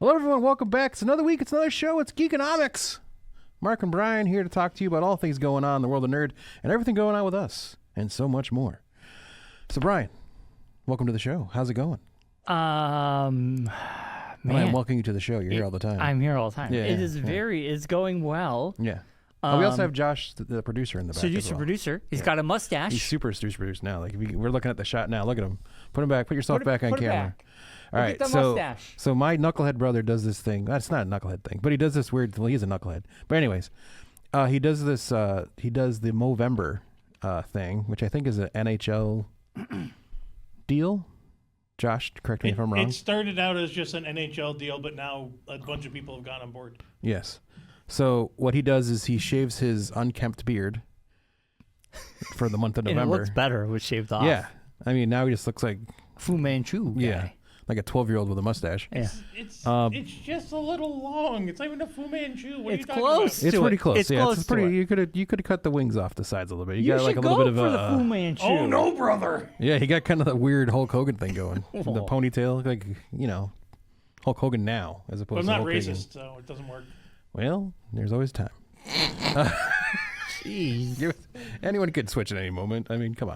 Hello, everyone. Welcome back. It's another week. It's another show. It's Geekonomics. Mark and Brian here to talk to you about all things going on in the world of nerd and everything going on with us and so much more. So, Brian, welcome to the show. How's it going? Man, I'm welcoming you to the show. You're here all the time. I'm here all the time. Yeah, It's going well. Yeah. We also have Josh, the producer, in the back. Producer. He's got a mustache. He's super producer now. Like we're looking at the shot now. Look at him. Put him back. Put yourself back on camera. All right. So my knucklehead brother does this thing. That's not a knucklehead thing, but he does this weird. Well, he's a knucklehead. But anyways, he does this. He does the Movember thing, which I think is an NHL deal. Josh, correct me if I'm wrong. It started out as just an NHL deal, but now a bunch of people have gone on board. Yes. So what he does is he shaves his unkempt beard for the month of November. And it looks better with shaved off. Yeah. I mean, now he just looks like Fu Manchu guy. Yeah. Like a 12-year-old with a mustache. Yeah. It's just a little long. It's not even a Fu Manchu. What are you talking close. about? It's pretty close. It's close. It's pretty. You could have cut the wings off the sides a little bit. You got like should a little go bit of for a the Fu Manchu. Oh no, brother! Yeah, he got kind of that weird Hulk Hogan thing going. The Oh. ponytail, like Hulk Hogan now as opposed But to I'm not Hulk racist, so it doesn't work. Well, there's always time. Jeez. Anyone could switch at any moment. I mean, come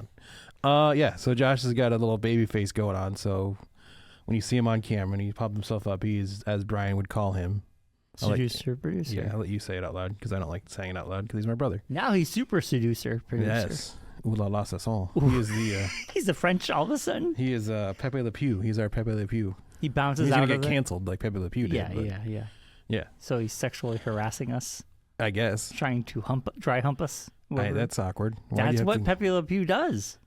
on. Yeah. So Josh has got a little baby face going on. So when you see him on camera and he popped himself up, he's, as Brian would call him, Producer. Yeah, I'll let you say it out loud because I don't like saying it out loud because he's my brother. Now he's super producer. Yes. Ooh la la sasson. He is the. He's a French all of a sudden. He is Pepe Le Pew. He's our Pepe Le Pew. He bounces He's out gonna of get it. canceled like Pepe Le Pew did. Yeah. Yeah. So he's sexually harassing us, I guess. trying to dry hump us. Hey, that's awkward. Why do That's you have what to- Pepe Le Pew does.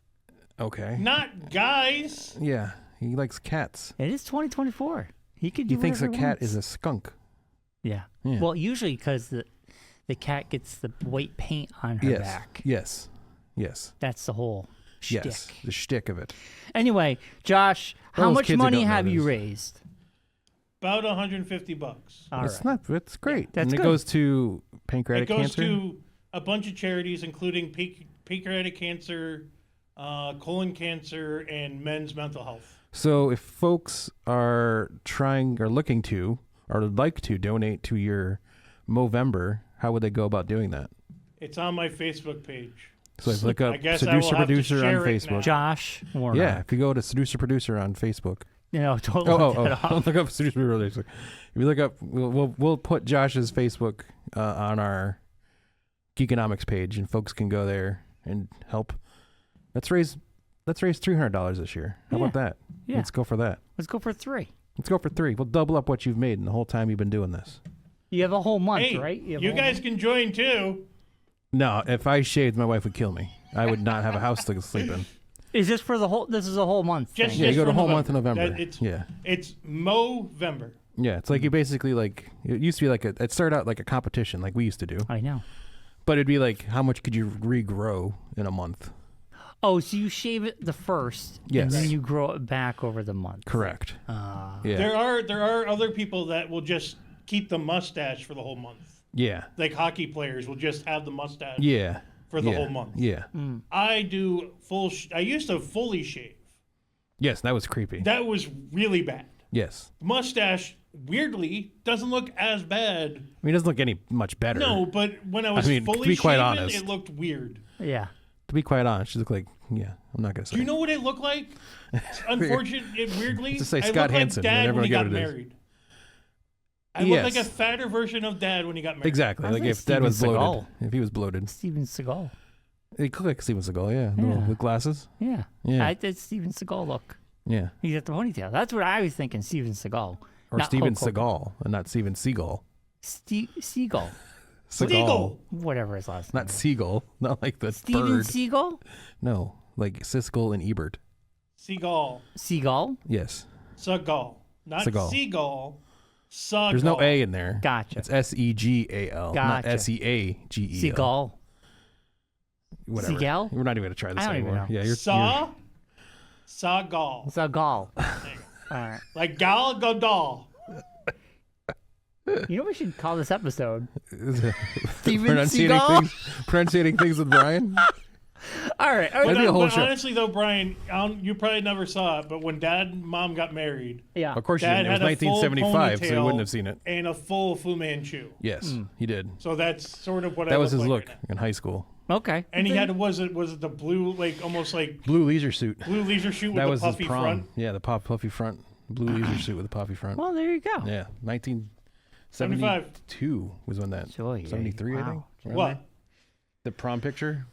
Okay. Not guys. Yeah, he likes cats. It is 2024. He could do He thinks a whatever he cat wants. is a skunk. Yeah. Yeah. Well, usually because the cat gets the white paint on her back. Yes. That's the whole shtick. Yes. The shtick of it. Anyway, Josh, For how those much kids that money don't know have you this. raised? About $150. All It's right. not. It's great. That's and good. it goes to It pancreatic goes cancer. to a bunch of charities, including pancreatic cancer, colon cancer, and men's mental health. So if folks are trying or looking to or would like to donate to your Movember, how would they go about doing that? It's on my Facebook page. So if you look up I guess I will Seducer have to Producer on share it Facebook. now. Josh Warner. Yeah, if you go to Seducer Producer on Facebook. Don't Oh, look that up. look up Seducer Producer. If you look up, we'll put Josh's Facebook on our Geekonomics page, and folks can go there and help. Let's raise $300 this year. How about that? Yeah. Let's go for that. Let's go for 3. Let's go for 3. We'll double up what you've made in the whole time you've been doing this. You have a whole month, Hey, right? have a you whole guys month? can join too. No, if I shaved, my wife would kill me. I would not have a house to sleep in. Is this for the whole? This is a whole month Just- thing. Yeah, you go for the whole November. month of November. That- It's Movember. Yeah, it's like you basically like it used to be like it started out like a competition like we used to do, I know. but it'd be like how much could you regrow in a month? Oh, so you shave it the first, Yes. and then you grow it back over the month. Correct. Uh, Yeah. There are other people that will just keep the mustache for the whole month. Yeah. Like hockey players will just have the mustache Yeah. for the Yeah. whole month. Yeah. I do I used to fully shave. Yes, that was creepy. That was really bad. Yes. Mustache, weirdly, doesn't look as bad. I mean, it doesn't look any much better. No, but when I was mean, to fully be quite shaven, honest. it looked weird. yeah. To be quite honest, she looked like I'm not gonna say. Do you know what it looked like? Unfortunate, weirdly, Just say I Scott looked like Hansen, and Dad when everyone he get got what it is. married. I Yes. looked like a fatter version of Dad when he got married. Exactly. I was Like like if Dad was Steven bloated. Seagal. If he was bloated, Steven Seagal. he looked like Steven Seagal. Yeah. With glasses. Yeah. Yeah. I did Steven Seagal look. Yeah. He's got the ponytail. That's what I was thinking. Steven Seagal. Or Not Steven Hulk Hogan. Seagal, and not Steven Seagal. Seagal. Seagal. Whatever his last name. Not Seagull. Not like the Steven bird. Seagal. No, like Siskel and Ebert. Seagal. Seagal. Yes. Seagal. Not Seagal. Seagal. Seagal. There's no A in there. Gotcha. It's Segal, not Gotcha. Seagel. Seagal. Whatever. Seagal? We're not even gonna try this I don't even anymore. know. Yeah, you're Seagal. Seagal. All right. Like Gal Gadot. You know what we should call this episode? Steven Steven Seagal? Pronunciating things with Brian. All right. But honestly, though, Brian, you probably never saw it, but when Dad and Mom got married, yeah, of course you didn't. It was 1975, so you wouldn't have seen it. And a full Fu Manchu. Yes, he did. So that's sort of what that was his look in high school. Okay. And he had was it the blue, like almost like blue leisure suit? Blue leisure suit with that the was puffy his prom. front. Yeah, the puffy front. Blue leisure suit with a puffy front. Well, there you go. Yeah, 1972 was when that. 73, I think. What? The prom picture.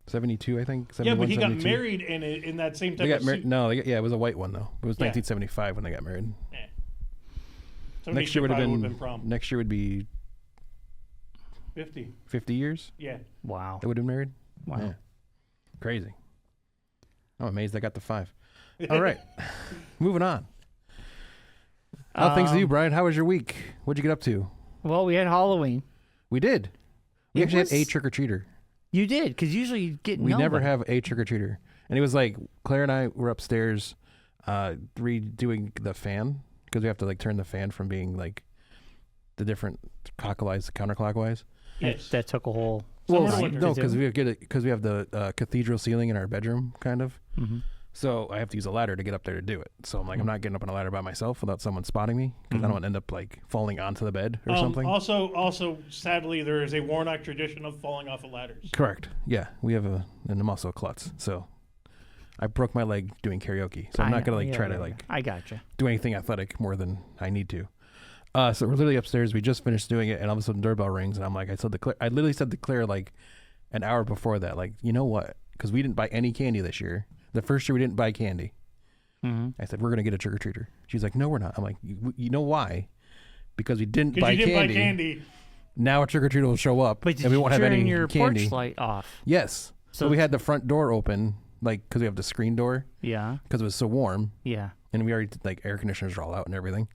72, I think. Yeah, but he got married in that same type of suit. No, it was a white one though. It was 1975 when they got married. Yeah. Next year would have been prom. Next year would be 50 years. Yeah. Wow. They would have been married. Wow. Yeah. Crazy. I'm amazed I got the 5. All right. Moving on. How things to you, Brian? How was your week? What'd you get up to? Well, we had Halloween. We did. We actually had a trick-or-treater. You did, because usually you get We never have a trick-or-treater. And it was like, Claire and I were upstairs redoing the fan, because we have to like turn the fan from being like the different clockwise to counterclockwise. Yes. That took a whole... Well, no, because we have the cathedral ceiling in our bedroom, kind of. Mm-hmm. So I have to use a ladder to get up there to do it. So I'm like, I'm not getting up on a ladder by myself without someone spotting me, because I don't want to end up like falling onto the bed or something. Also, sadly, there is a Warnock tradition of falling off of ladders. Correct. Yeah, we have and I'm also a klutz. So I broke my leg doing karaoke. So I'm not gonna try to I gotcha. do anything athletic more than I need to. So we're literally upstairs. We just finished doing it, and all of a sudden doorbell rings, and I'm like, I literally said to Claire like an hour before that, like, you know what? Because we didn't buy any candy this year. The first year we didn't buy candy. Mm-hmm. I said, we're going to get a trick-or-treater. She's like, no, we're not. I'm like, you know why? Because we didn't buy candy. Now a trick-or-treater will show up, and we won't have any your candy. Porch light off? Yes. So we had the front door open, like, because we have the screen door. Yeah. Because it was so warm. Yeah. And we already, like, air conditioners are all out and everything.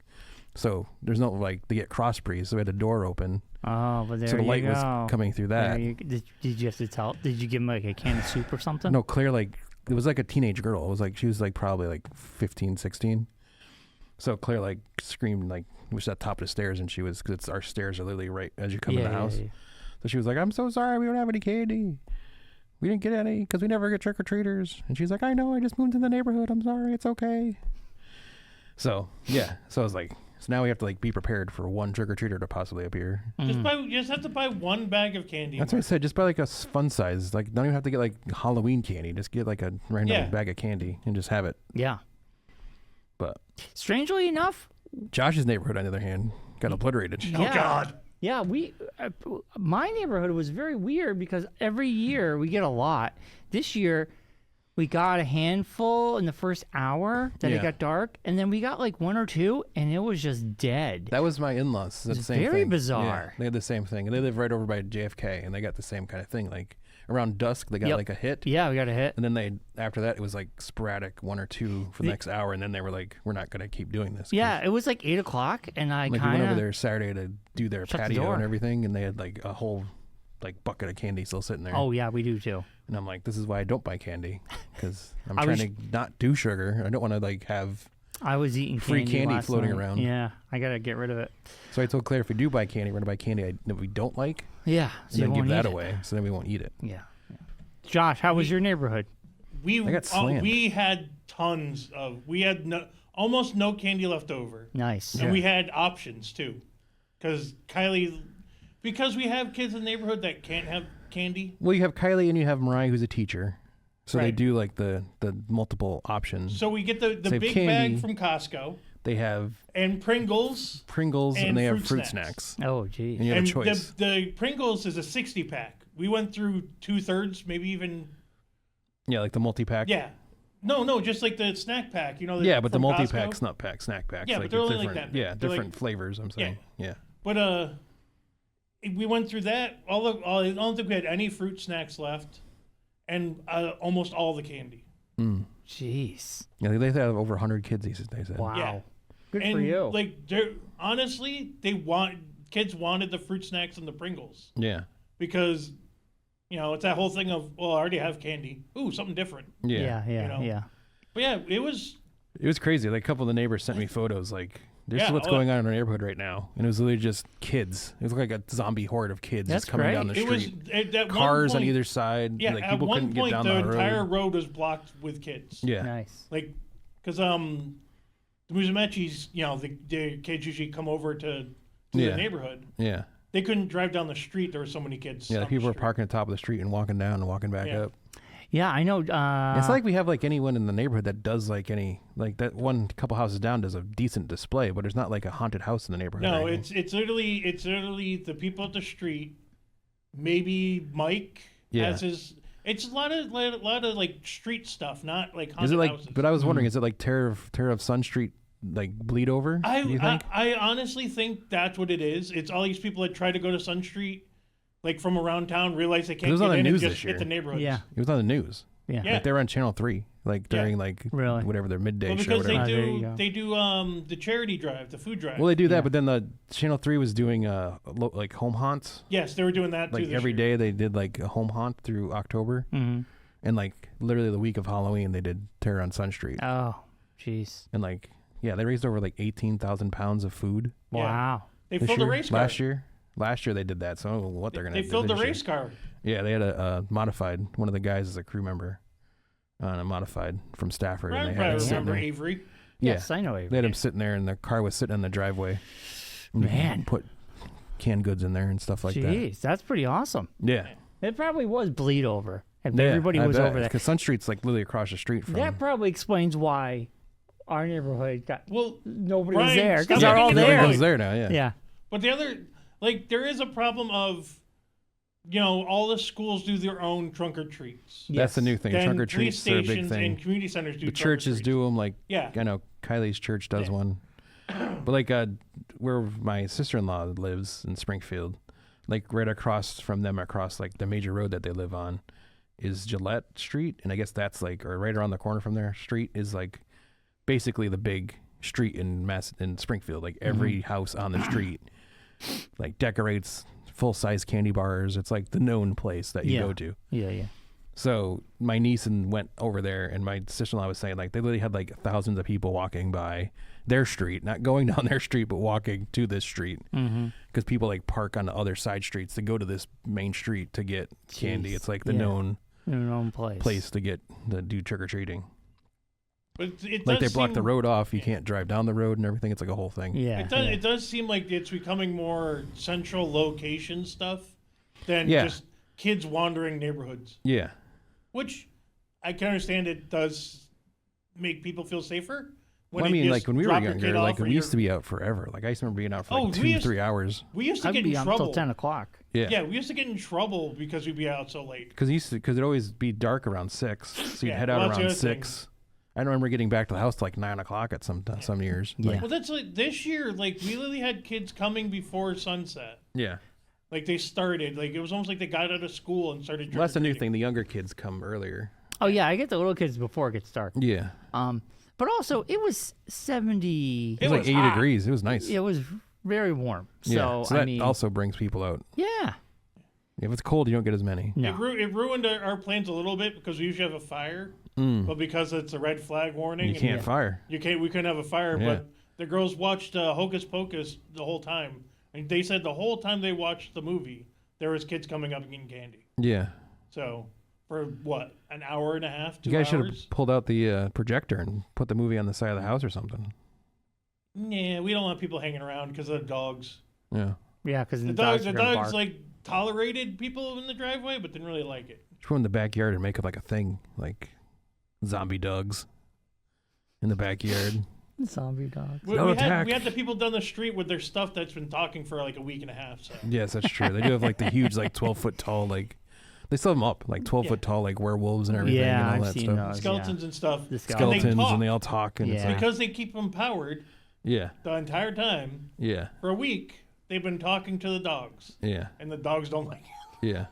So there's no, like, they get cross breeze, so we had the door open. Oh, but there you go. So the light was coming through that. Did you have to tell? Did you give him, like, a can of soup or something? No, Claire, like... It was like a teenage girl. It was like, she was like probably like 15, 16. So Claire like screamed, like, we was at the top of the stairs, and she was, because our stairs are literally right as you come in the house. Yeah. So she was like, I'm so sorry, we don't have any candy. We didn't get any because we never get trick-or-treaters. And she's like, I know, I just moved in the neighborhood. I'm sorry, it's okay. So, yeah. So I was like, so now we have to like be prepared for one trick-or-treater to possibly appear. You just have to buy one bag of candy. That's what I said. Just buy like a fun size. Like, don't even have to get like Halloween candy. Just get like a random bag of candy and just have it. Yeah. But strangely enough, Josh's neighborhood, on the other hand, got obliterated. Oh God. Yeah, my neighborhood was very weird because every year we get a lot. This year, we got a handful in the first hour that it got dark, and then we got like 1 or 2, and it was just dead. That was my in-laws. It's very bizarre. Yeah, they had the same thing, and they live right over by JFK, and they got the same kind of thing. Like around dusk, they got like a hit. Yeah, we got a hit. And then after that, it was like sporadic 1 or 2 for the next hour, and then they were like, "We're not going to keep doing this." Yeah, it was like 8 o'clock, and we went over there Saturday to do their patio and everything, and they had like a whole like bucket of candy still sitting there. Oh yeah, we do too. And I'm like, this is why I don't buy candy, because I'm trying to not do sugar. I don't want to like have I was eating free candy floating night. around. Yeah, I gotta get rid of it. So I told Claire, if we do buy candy, we're gonna buy candy that we don't like. Yeah, so and then give that away, so then we won't eat it. Yeah. Josh, how was your neighborhood? We had tons of. We had almost no candy left over. Nice. And we had options too, because we have kids in the neighborhood that can't have candy. Well, you have Kylie and you have Mariah, who's a teacher. So they do like the multiple options. So we get the big bag from Costco. They have and Pringles, and they have fruit snacks. Oh, geez. And you have a choice. The Pringles is a 60-pack. We went through 2/3, maybe even. Yeah, like the multi-pack. Yeah. No, just like the snack pack. You know. But the multi-pack, snack packs. Yeah, like but they're only like that. Yeah, different flavors. I'm saying. Yeah. But we went through that. I don't think we had any fruit snacks left, and almost all the candy. Jeez. Yeah, they have over 100 kids these days. Wow. Yeah. Good and for you. Like, honestly, kids wanted the fruit snacks and the Pringles. Yeah. Because, it's that whole thing of, well, I already have candy. Ooh, something different. Yeah. But yeah, it was crazy. Like a couple of the neighbors sent me photos, like This is what's going on in our neighborhood right now. And it was literally just kids. It was like a zombie horde of kids just coming down the street. It was at cars on either side. Yeah, like, at people one couldn't point get down the the road. entire road was blocked with kids. Yeah. Nice. Like, because the Musumechis, the kids usually come over to the neighborhood. Yeah. They couldn't drive down the street. There were so many kids. Yeah, people were parking at the top of the street and walking down and walking back up. Yeah, I know. It's like we have like anyone in the neighborhood that does like that one couple houses down does a decent display, but there's not like a haunted house in the neighborhood. No, it's literally the people at the street. Maybe Mike has his. It's a lot of like street stuff, not like haunted houses. But I was wondering, is it like Terror of Sun Street like bleed over? I honestly think that's what it is. It's all these people that try to go to Sun Street. Like from around town, realize they can't get in and just hit the neighborhoods. Yeah, it was on the news. Yeah, like they were on Channel 3, like during whatever their midday show. Because they do the charity drive, the food drive. Well, they do that, but then the Channel 3 was doing like home haunts. Yes, they were doing that like too. Every day they did like a home haunt through October, and like literally the week of Halloween they did Terror on Sun Street. Oh, jeez. And like they raised over like 18,000 pounds of food. Wow. They filled the race car. Last year they did that, so I don't know what they're going to do. They filled the race car. Yeah, they had a modified. One of the guys is a crew member on a modified from Stafford. I remember Avery. Yes, I know Avery. They had him sitting there, and the car was sitting in the driveway. Man. Put canned goods in there and stuff like that. Jeez, that's pretty awesome. Yeah. It probably was bleed over. If everybody was over there. Because Sun Street's like literally across the street from. That probably explains why our neighborhood got. Well, nobody was there. Because they're all there. Everyone's there now, Yeah. But the other. Like, there is a problem of, all the schools do their own trunk or treats. Yes. That's the new thing. Then trunk or treats are a big thing. And community centers do. The churches do them. Like, I know Kylie's church does one. But like, where my sister-in-law lives in Springfield, like right across from them, across like the major road that they live on, is Gillette Street, and I guess that's like, or right around the corner from their street is like, basically the big street in Springfield. Like every house on the street. Like decorates full-size candy bars. It's like the known place that you go to. Yeah. So my niece went over there, and my sister-in-law was saying like they literally had like thousands of people walking by their street, not going down their street, but walking to this street because people like park on the other side streets to go to this main street to get candy. It's like the known place to do trick-or-treating. But it like they block the road off, you can't drive down the road and everything. It's like a whole thing. Yeah, it does seem like it's becoming more central location stuff than just kids wandering neighborhoods. Yeah, which I can understand. It does make people feel safer. Well, I mean, like when we were younger, like we used to be out forever. Like I used to remember being out for like 2-3 hours. We used to get in trouble until 10 o'clock. Yeah, we used to get in trouble because we'd be out so late. Because it'd always be dark around 6, so you'd head out around 6. I remember getting back to the house to like 9 o'clock at some years. Yeah. Well, that's like this year. Like we literally had kids coming before sunset. Yeah. Like they started. Like it was almost like they got out of school and started. Well, that's the new thing. The younger kids come earlier. Oh yeah, I get the little kids before it gets dark. Yeah. But also it was 70. It was like 80 degrees. It was nice. It was very warm. So that also brings people out. Yeah. If it's cold, you don't get as many. No. It ruined our plans a little bit because we usually have a fire. But because it's a red flag warning, you can't fire. We couldn't have a fire. Yeah. But the girls watched Hocus Pocus the whole time, and they said the whole time they watched the movie, there was kids coming up and getting candy. Yeah. So for what, an hour and a half, 2 hours? You guys should have pulled out the projector and put the movie on the side of the house or something. Yeah, we don't want people hanging around because of the dogs. Yeah. Yeah, because the dogs like tolerated people in the driveway, but didn't really like it. Just go in the backyard and make it like a thing, like zombie dogs in the backyard. Zombie dogs. We had the people down the street with their stuff that's been talking for like a week and a half. So. Yes, that's true. They do have like the huge, like 12-foot tall, like they still have them up, like 12-foot tall, like werewolves and everything. Yeah, and all I've that seen stuff. those. Skeletons and stuff. Skeletons and they all talk and it's like, because they keep them powered. Yeah. The entire time. Yeah. For a week, they've been talking to the dogs. Yeah. And the dogs don't like it. Yeah.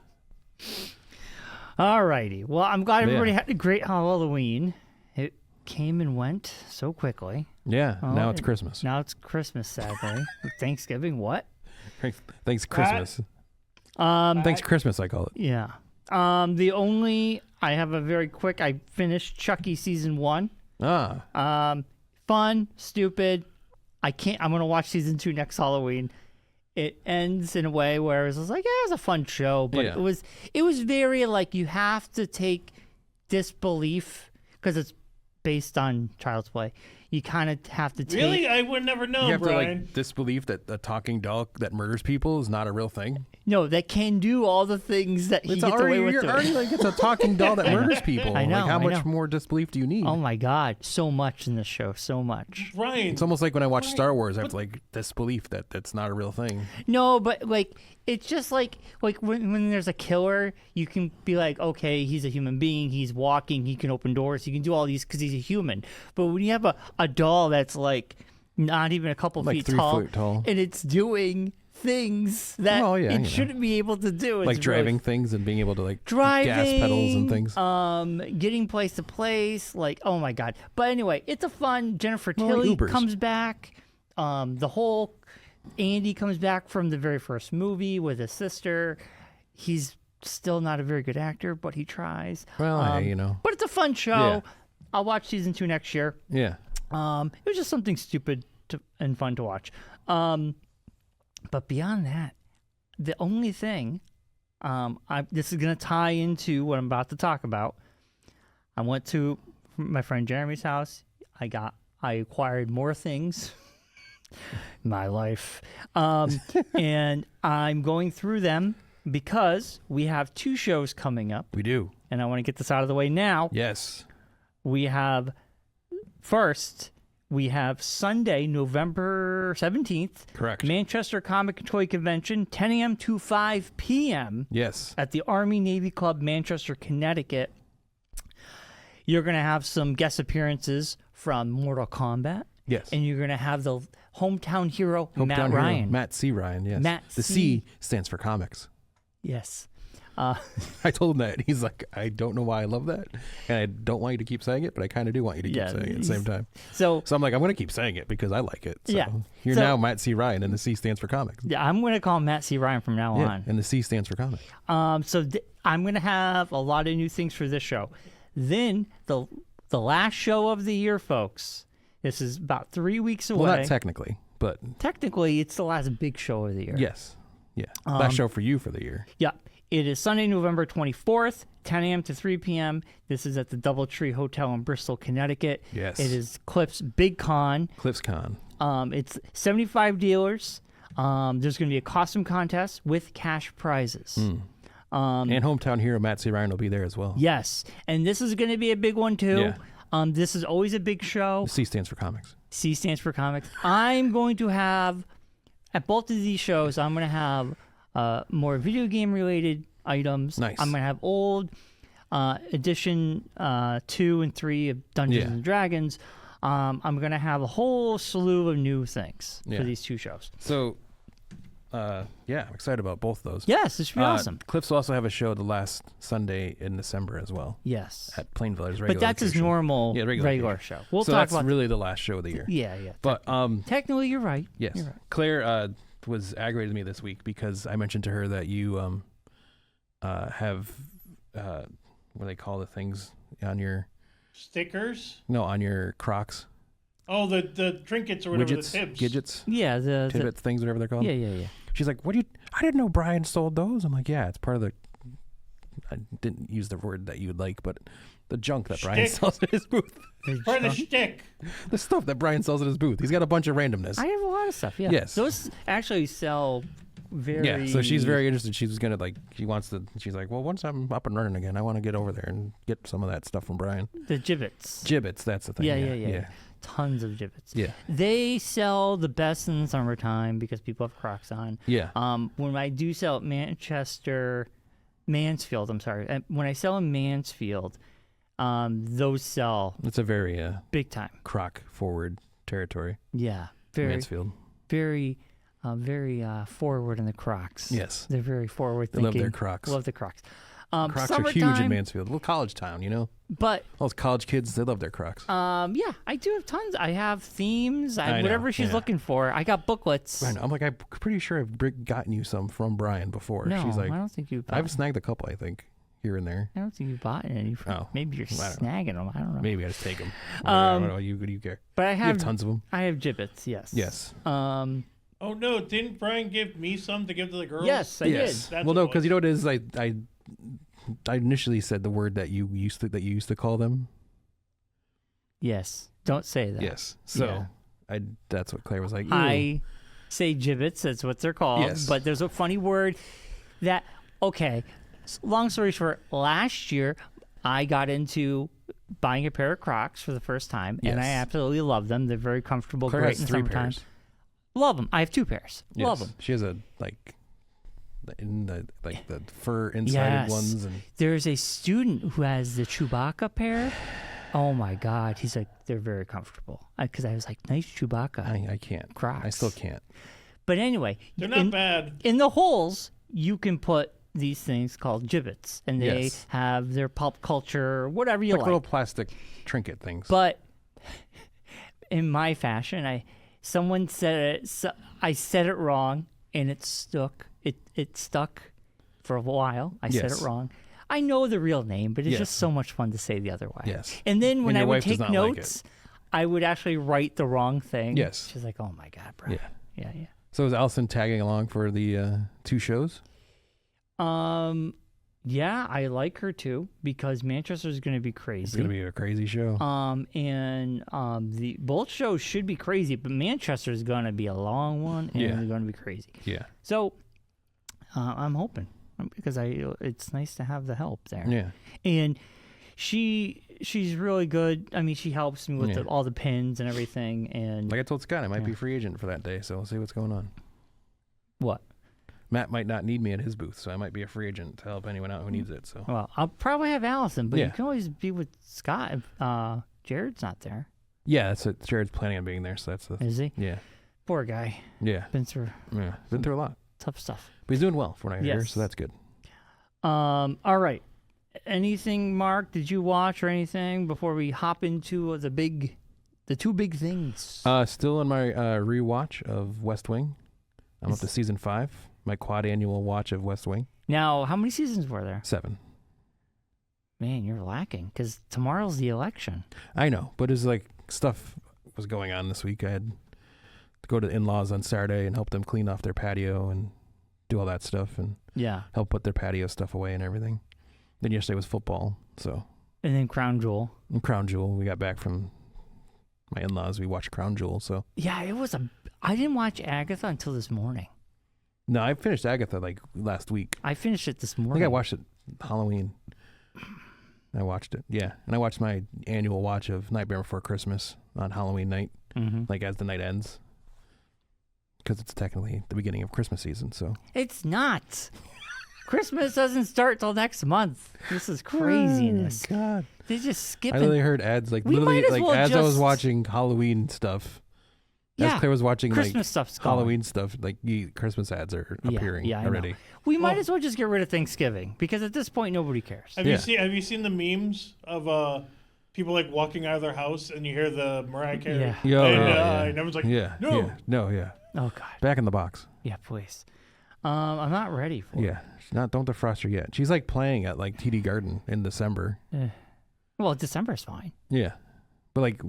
All righty. Well, I'm glad everybody had a great Halloween. It came and went so quickly. Yeah. Now it's Christmas. Now it's Christmas, sadly. Thanksgiving, what? Thanks Christmas. Thanks Christmas, I call it. Yeah. I have a very quick, I finished Chucky season 1. Fun, stupid. I'm going to watch season 2 next Halloween. It ends in a way where it was like, yeah, it was a fun show, but it was very like you have to take disbelief because it's based on Child's Play. You kind of have to take... Really? I would never know, you have Brian. to like disbelieve that a talking doll that murders people is not a real thing? No, that can do all the things that he gets away with. You're already like, it's a talking doll that murders people. I know. Like, how much more disbelief do you need? Oh my God. So much in this show. So much. Brian. It's almost like when I watch Star Wars, I have like disbelief that that's not a real thing. No, but like, it's just like when there's a killer, you can be like, okay, he's a human being. He's walking. He can open doors. He can do all these because he's a human. But when you have a doll that's like not even a couple like feet 3 foot tall, and it's doing things that it shouldn't be able to do. It's like driving things and being able to like gas pedals and things. Getting place to place. Like, oh my God. But anyway, it's a fun. Jennifer Tilly comes back. The whole Andy comes back from the very first movie with his sister. He's still not a very good actor, but he tries. Well, But it's a fun show. Yeah. I'll watch season 2 next year. Yeah. It was just something stupid and fun to watch. But beyond that, the only thing, this is going to tie into what I'm about to talk about. I went to my friend Jeremy's house. I acquired more things in my life. And I'm going through them because we have 2 shows coming up. We do. And I want to get this out of the way now. Yes. We have Sunday, November 17th. Correct. Manchester Comic and Toy Convention, 10 a.m. to 5 p.m. Yes. At the Army Navy Club, Manchester, Connecticut. You're going to have some guest appearances from Mortal Kombat. Yes. And you're going to have the hometown hero, Matt Ryan. Matt C. Ryan, yes. The C stands for comics. Yes. I told him that. He's like, I don't know why I love that. And I don't want you to keep saying it, but I kind of do want you to keep saying it at the same time. So I'm like, I'm going to keep saying it because I like it. So you're now Matt C. Ryan, and the C stands for comics. Yeah, I'm going to call him Matt C. Ryan from now on. And the C stands for comics. I'm going to have a lot of new things for this show. Then the last show of the year, folks. This is about 3 weeks away. Well, not technically, but... Technically, it's the last big show of the year. Yes. Yeah. Last show for you for the year. Yeah. It is Sunday, November 24th, 10 a.m. to 3 p.m. This is at the Doubletree Hotel in Bristol, Connecticut. Yes. It is Clip's Big Con. Clip's Con. It's 75 dealers. There's going to be a costume contest with cash prizes. And hometown hero Matt C. Ryan will be there as well. Yes. And this is going to be a big one, too. Yeah. This is always a big show. The C stands for comics. C stands for comics. I'm going to have, at both of these shows, I'm going to have more video game related items. Nice. I'm going to have old edition 2 and 3 of Dungeons and Dragons. I'm going to have a whole slew of new things for these 2 shows. So, I'm excited about both of those. Yes, this should be awesome. Cliffs will also have a show the last Sunday in December as well. Yes. At Plainville, his regular But that's his normal regular show. We'll talk about really the last show of the year. Yeah. But technically, you're right. Yes. You're right. Claire was aggravated me this week because I mentioned to her that you have what do they call the things on your stickers? No, on your Crocs. Oh, the trinkets or whatever, widgets, the tips. Gadgets. Yeah, the tidbits, things, whatever they're called. Yeah. She's like, I didn't know Brian sold those. I'm like, yeah, it's part of the, I didn't use the word that you would like, but the junk that Brian sells at his booth. Part of the shtick. The stuff that Brian sells at his booth. He's got a bunch of randomness. I have a lot of stuff, yeah. Yes. Those actually sell very... Yeah, so she's very interested. She's like, well, once I'm up and running again, I want to get over there and get some of that stuff from Brian. The gibbets. Gibbets, that's the thing. Yeah. Tons of gibbets. Yeah. They sell the best in the summertime because people have Crocs on. Yeah. When I do sell at Mansfield, when I sell in Mansfield, those sell. It's a very big time Croc forward territory. Yeah. Very Mansfield. Very forward in the Crocs. Yes. They're very forward thinking. They love their Crocs. Love the Crocs. Crocs are huge in Mansfield. A little college town, But all those college kids, they love their Crocs. Yeah, I do have tons. I have themes. Whatever she's looking for. I got booklets. I know. I'm like, I'm pretty sure I've gotten you some from Brian before. No, She's like, I don't think you. I've snagged a couple, I think. here and there. I don't think you bought any. Maybe you're snagging them. I don't know. Maybe I just take them. I don't know. You care? But you have tons of them. I have gibbets. Yes. Yes. Oh no! Didn't Brian give me some to give to the girls? Yes, I did. Well, no, because you know what it is. I initially said the word that you used to call them. Yes. Don't say that. Yes. So that's what Claire was like. Ew. I say gibbets. That's what they're called. Yes. But there's a funny word that. Okay. Long story short, last year I got into buying a pair of Crocs for the first time, and I absolutely love them. They're very comfortable. Claire great has in 3 summertime. pairs. Love them. I have 2 pairs. Yes. Love them. She has the fur inside ones. And there's a student who has the Chewbacca pair. Oh my God. He's like, they're very comfortable. Because I was like, nice Chewbacca. I can't. Crocs. I still can't. But anyway. They're not bad. In the holes, you can put these things called gibbets. And they have their pop culture, whatever you like. Little plastic trinket things. But in my fashion, someone said it. So I said it wrong, and it stuck. It stuck for a while. I said it wrong. I know the real name, but it's just so much fun to say the other way. Yes. And then when I would take notes, like I would actually write the wrong thing. Yes. She's like, "Oh my God, bro." Yeah. So is Allison tagging along for the 2 shows? Yeah, I like her too because Manchester's going to be crazy. It's going to be a crazy show. The both shows should be crazy, but Manchester's going to be a long one and it's going to be crazy. Yeah. So I'm hoping because it's nice to have the help there. Yeah. And she's really good. I mean, she helps me with all the pins and everything. And like I told Scott, I might be free agent for that day, so we'll see what's going on. What? Matt might not need me at his booth, so I might be a free agent to help anyone out who needs it. So. Well, I'll probably have Allison, but you can always be with Scott if Jared's not there. Yeah, that's what Jared's planning on being there, so that's the... Is he? Yeah. Poor guy. Yeah. Been through a lot. Tough stuff. But he's doing well from what I hear, so that's good. All right. Anything, Mark, did you watch or anything before we hop into the 2 big things? Still on my rewatch of West Wing. I'm up to season 5. My quad annual watch of West Wing. Now, how many seasons were there? 7. Man, you're lacking because tomorrow's the election. I know, but it's like stuff was going on this week. I had to go to the in-laws on Saturday and help them clean off their patio and do all that stuff and help put their patio stuff away and everything. Then yesterday was football, so. And then Crown Jewel. And Crown Jewel. We got back from my in-laws. We watched Crown Jewel, so. Yeah, I didn't watch Agatha until this morning. No, I finished Agatha like last week. I finished it this morning. I think I watched it Halloween. I watched it, yeah. And I watched my annual watch of Nightmare Before Christmas on Halloween night, like as the night ends. Because it's technically the beginning of Christmas season, so. It's not. Christmas doesn't start till next month. This is craziness. Oh, God. They just skip it. I literally heard ads like literally like as I was watching Halloween stuff. As Claire was watching Christmas stuff's Halloween stuff, like Christmas ads are appearing already. We might as well just get rid of Thanksgiving because at this point nobody cares. Have you seen the memes of people like walking out of their house and you hear the Mariah Carey? Yeah. And everyone's like, no. Oh God. Back in the box. Yeah, please. I'm not ready for it. Yeah, don't defrost her yet. She's like playing at like TD Garden in December. Well, December's fine. Yeah, but like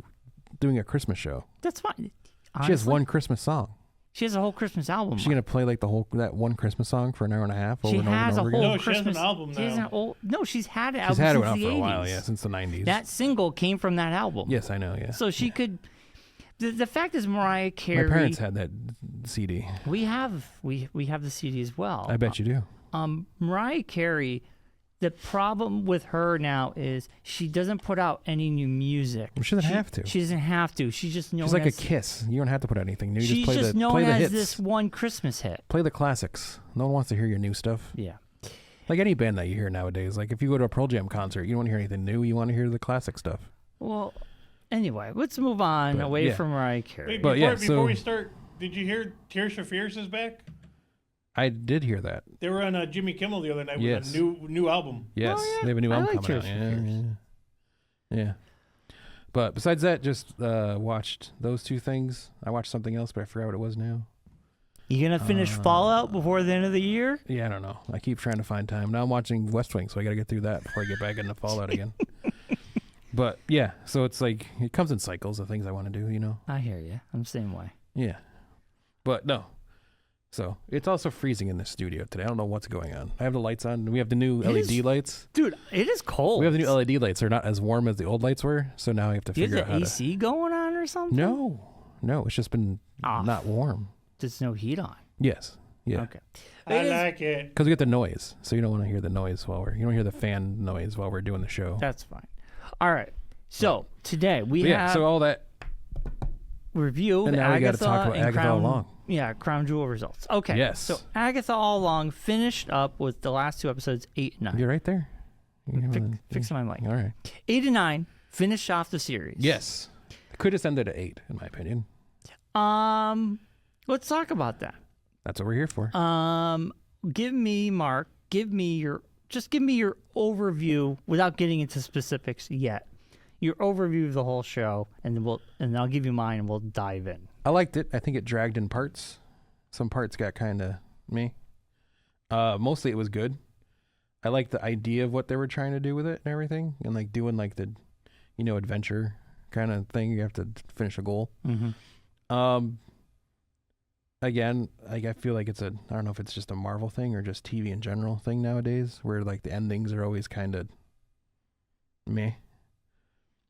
doing a Christmas show. That's fine. Honestly, she has one Christmas song. She has a whole Christmas album. She's gonna play like that one Christmas song for an hour and a half. She has a whole No, Christmas. she has an album now. She's had an album. She's had it since out the for 80s. a while, since the 90s. That single came from that album. Yes, I know. Yeah. So she could. The fact is, Mariah Carey. My parents had that CD. We have the CD as well. I bet you do. Mariah Carey. The problem with her now is she doesn't put out any new music. Well, she doesn't have to. She doesn't have to. She's just known. She's like a Kiss. You don't have to put anything new. She's just just known the as hits. this one Christmas hit. Play the classics. No one wants to hear your new stuff. Yeah. Like any band that you hear nowadays. Like if you go to a Pearl Jam concert, you don't want to hear anything new. You want to hear the classic stuff. Well, anyway, let's move on away from Mariah Carey. Before we start, did you hear Tears for Fears is back? I did hear that. They were on Jimmy Kimmel the other night with a new album. Yes, they have a new album coming out. Yeah. But besides that, just watched those 2 things. I watched something else, but I forgot what it was now. You gonna finish Fallout before the end of the year? Yeah, I don't know. I keep trying to find time. Now I'm watching West Wing, so I got to get through that before I get back into Fallout again. But yeah, so it's like it comes in cycles of things I want to do. You know. I hear you. I'm the same way. Yeah, but no. So it's also freezing in the studio today. I don't know what's going on. I have the lights on. We have the new LED lights. Dude, it is cold. We have the new LED lights. They're not as warm as the old lights were, so now I have to figure out how to. Is the AC going on or something? No, it's just been not warm. There's no heat on. Yes. Yeah. Okay. I like it. Because we get the noise, so you don't want to hear the noise you don't hear the fan noise while we're doing the show. That's fine. All right. So today we have so all that review. And now we got to talk about Agatha All Along. Yeah, Crown Jewel results. Okay. Yes. So Agatha All Along finished up with the last 2 episodes, 8 and 9. You're right there. Fixing my mic. All right. 8 and 9 finished off the series. Yes. Could have ended at 8, in my opinion. Let's talk about that. That's what we're here for. Give me your overview without getting into specifics yet. Your overview of the whole show, and I'll give you mine, and we'll dive in. I liked it. I think it dragged in parts. Some parts got kind of me. Mostly it was good. I liked the idea of what they were trying to do with it and everything, and like doing like the, adventure kind of thing. You have to finish a goal. Mm-hmm. Again, I feel like I don't know if it's just a Marvel thing or just TV in general thing nowadays, where like the endings are always kind of meh.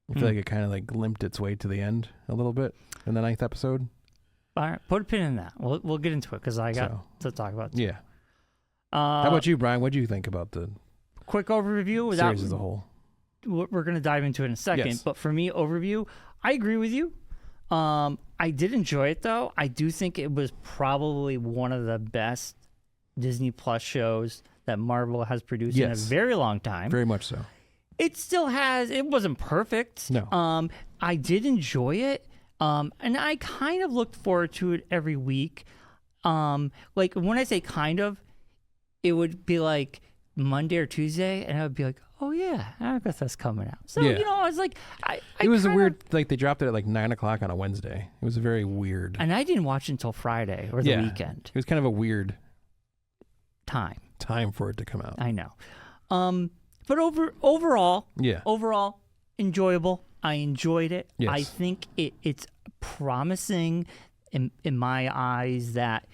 I feel like it kind of like limped its way to the end a little bit in the 9th episode. All right, put a pin in that. We'll get into it because I got to talk about it. Yeah. How about you, Brian? What do you think about the quick overview without series as a whole? We're going to dive into it in a second. Yes. But for me, overview, I agree with you. I did enjoy it, though. I do think it was probably one of the best Disney Plus shows that Marvel has produced in a very long time. Very much so. It still has. It wasn't perfect. No. I did enjoy it, and I kind of looked forward to it every week. Like when I say kind of, it would be like Monday or Tuesday, and I would be like, oh yeah, Agatha's coming out. So I was like, it was a weird. Like they dropped it at like 9:00 on a Wednesday. It was very weird. And I didn't watch it until Friday or the weekend. It was kind of a weird time for it to come out. I know. But overall, enjoyable. I enjoyed it. Yes. I think it's promising in my eyes that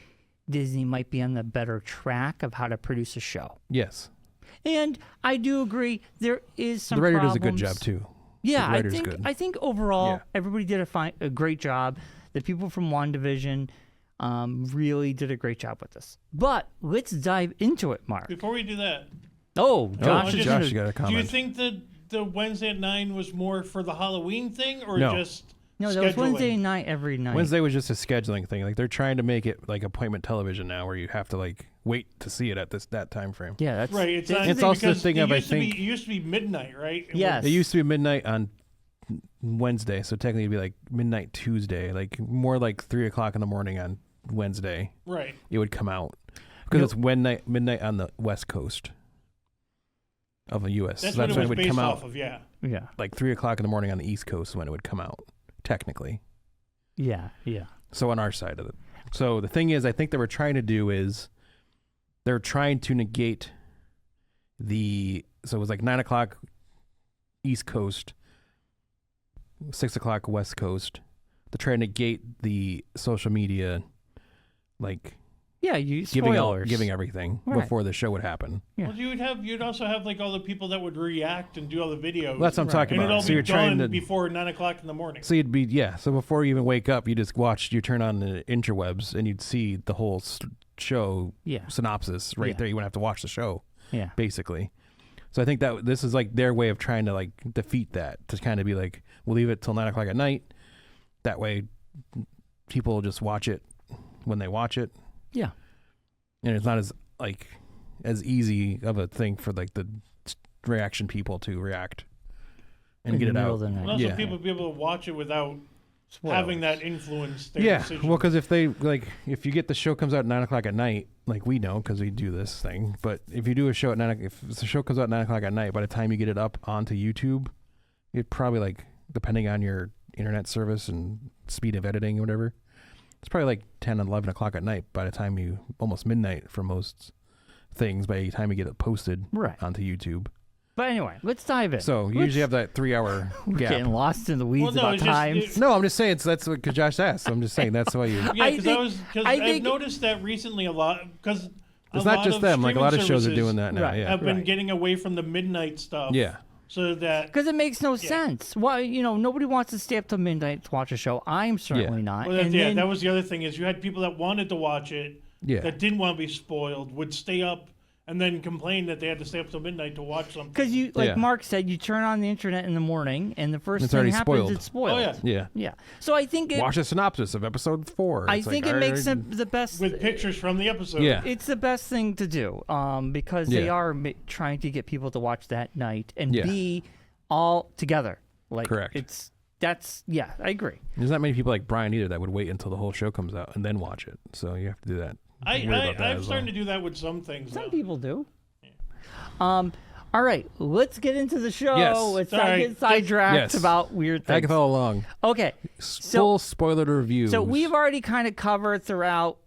Disney might be on the better track of how to produce a show. Yes. And I do agree there is some The writer problems. does a good job too. Yeah, I think overall everybody did a great job. The people from WandaVision really did a great job with this. But let's dive into it, Mark. Before we do that. Josh, you got a comment. Do you think that the Wednesday at 9 was more for the Halloween thing or just No, scheduling? that was Wednesday night every night. Wednesday was just a scheduling thing. Like they're trying to make it like appointment television now, where you have to like wait to see it at that time frame. Yeah, that's right. It's also the thing of I think it used to be midnight, right? Yes, it used to be midnight on Wednesday, so technically it'd be like midnight Tuesday, like more like 3:00 in the morning on Wednesday. Right. It would come out because it's midnight on the West Coast of the U.S. That's so when it would come off out. Of, yeah. Like 3:00 in the morning on the East Coast is when it would come out, technically. Yeah. So on our side of it. So the thing is, I think they were trying to do is they're trying to negate so it was like 9:00 East Coast, 6:00 West Coast. To try to negate the social media, like giving everything before the show would happen. Yeah. Well, you'd also have like all the people that would react and do all the videos. Well, that's what I'm talking about. And it'd all so be you're trying done to before 9:00 in the morning. So you'd be So before you even wake up, you just you turn on the interwebs and you'd see the whole show synopsis right there. You wouldn't have to watch the show. Yeah. Basically. So I think that this is like their way of trying to like defeat that, to kind of be like, we'll leave it till 9:00 at night. That way, people will just watch it when they watch it. Yeah. And it's not as easy of a thing for like the reaction people to react and get it out. And also people be able to watch it without having that influence their decision. Well, because if you get the show comes out at 9:00 at night, like we know because we do this thing, but if you do a show at if the show comes out at 9:00 at night, by the time you get it up onto YouTube, it probably, like, depending on your internet service and speed of editing or whatever, It's probably like 10, 11 o'clock at night by the time almost midnight for most things by the time you get it posted onto YouTube. But anyway, let's dive in. So you usually have that 3-hour gap. Getting lost in the weeds about times. No, I'm just saying that's what Josh asked. So I'm just saying that's why you. Yeah, because I've noticed that recently a lot because it's not just them. Like a lot of shows are doing that now. Right. Yeah, I've been getting away from the midnight stuff. Yeah. So that because it makes no sense. Why nobody wants to stay up till midnight to watch a show. I'm certainly not. Well, that was the other thing is you had people that wanted to watch it that didn't want to be spoiled would stay up and then complain that they had to stay up till midnight to watch something. Because Mark said, you turn on the internet in the morning and the first thing happens, it's spoiled. Oh yeah, yeah. So I think watch a synopsis of episode 4. I think it makes the best with pictures from the episode. Yeah, it's the best thing to do because they are trying to get people to watch that night and be all together. Like correct. I agree. There's not many people like Brian either that would wait until the whole show comes out and then watch it. So you have to do that. I'm starting to do that with some things. Some people do. Yeah. All right, let's get into the show. Yes. Let's not get sidetracked about weird things. Agatha all along. Okay. Full spoiler review. So we've already kind of covered throughout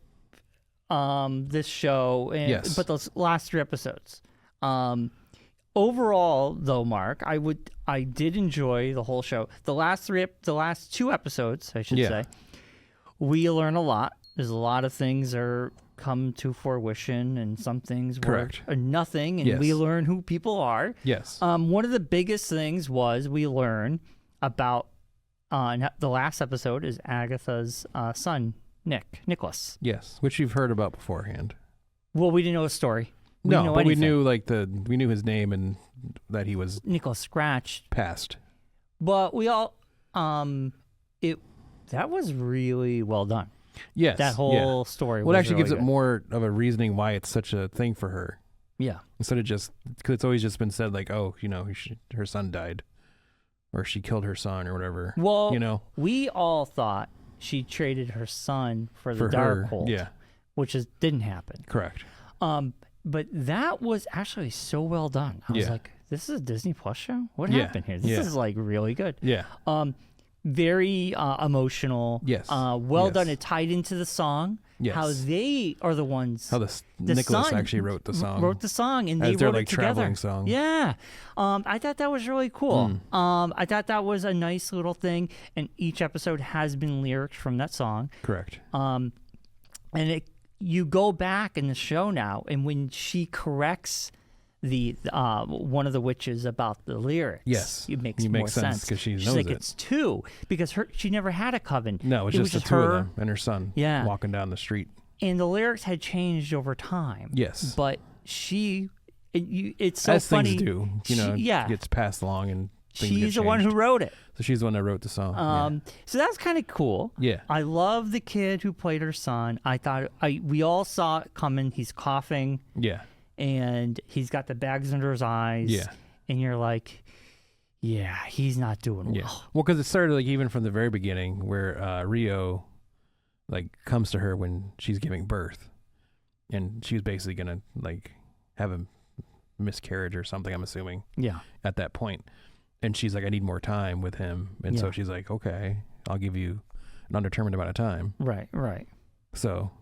this show, but those last 3 episodes. Overall, though, Mark, I did enjoy the whole show. The last 2 episodes, I should say, we learn a lot. There's a lot of things come to fruition, and some things were nothing, and we learn who people are. Yes. One of the biggest things was we learn about the last episode is Agatha's son, Nicholas. Yes, which you've heard about beforehand. Well, we didn't know his story. We knew his name and that he was Nicholas Scratch passed. But we all that was really well done. Yes, that whole story. Well, it actually gives it more of a reasoning why it's such a thing for her. Yeah, instead of just because it's always just been said like, oh, her son died, or she killed her son, or whatever. Well, we all thought she traded her son for the Darkhold, which didn't happen. Correct. But that was actually so well done. I was like, this is a Disney Plus show? What happened here? This is like really good. Yeah. Very emotional. Yes. Well done. It tied into the song. Yes. How they are the ones. How Nicholas actually wrote the song. And they wrote it together. Traveling song. Yeah. I thought that was really cool. I thought that was a nice little thing. And each episode has been lyrics from that song. Correct. And you go back in the show now, and when she corrects the one of the witches about the lyrics, it makes more sense because she's like it's 2 because she never had a coven. No, it was just the 2 of them and her son. Walking down the street, and the lyrics had changed over time. Yes, but it's so as funny. Things do, gets passed along and. She's the one who wrote it. So she's the one that wrote the song. So that's kind of cool. Yeah. I love the kid who played her son. I thought we all saw it coming. He's coughing. Yeah. And he's got the bags under his eyes. Yeah. And you're like, yeah, he's not doing well. Yeah. Well, because it started like even from the very beginning where Rio like comes to her when she's giving birth. And she was basically going to like have a miscarriage or something, I'm assuming. Yeah. At that point. And she's like, I need more time with him. And so she's like, okay, I'll give you an undetermined amount of time. Right. So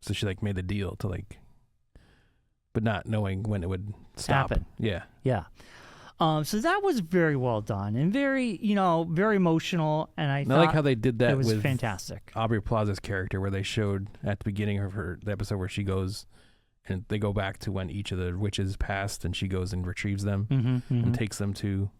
she like made the deal to like, but not knowing when it would stop. Happen. Yeah. So that was very well done and very, very emotional. And I like how they did that. It was with fantastic. Aubrey Plaza's character, where they showed at the beginning of the episode where she goes and they go back to when each of the witches passed, and she goes and retrieves them and takes them to.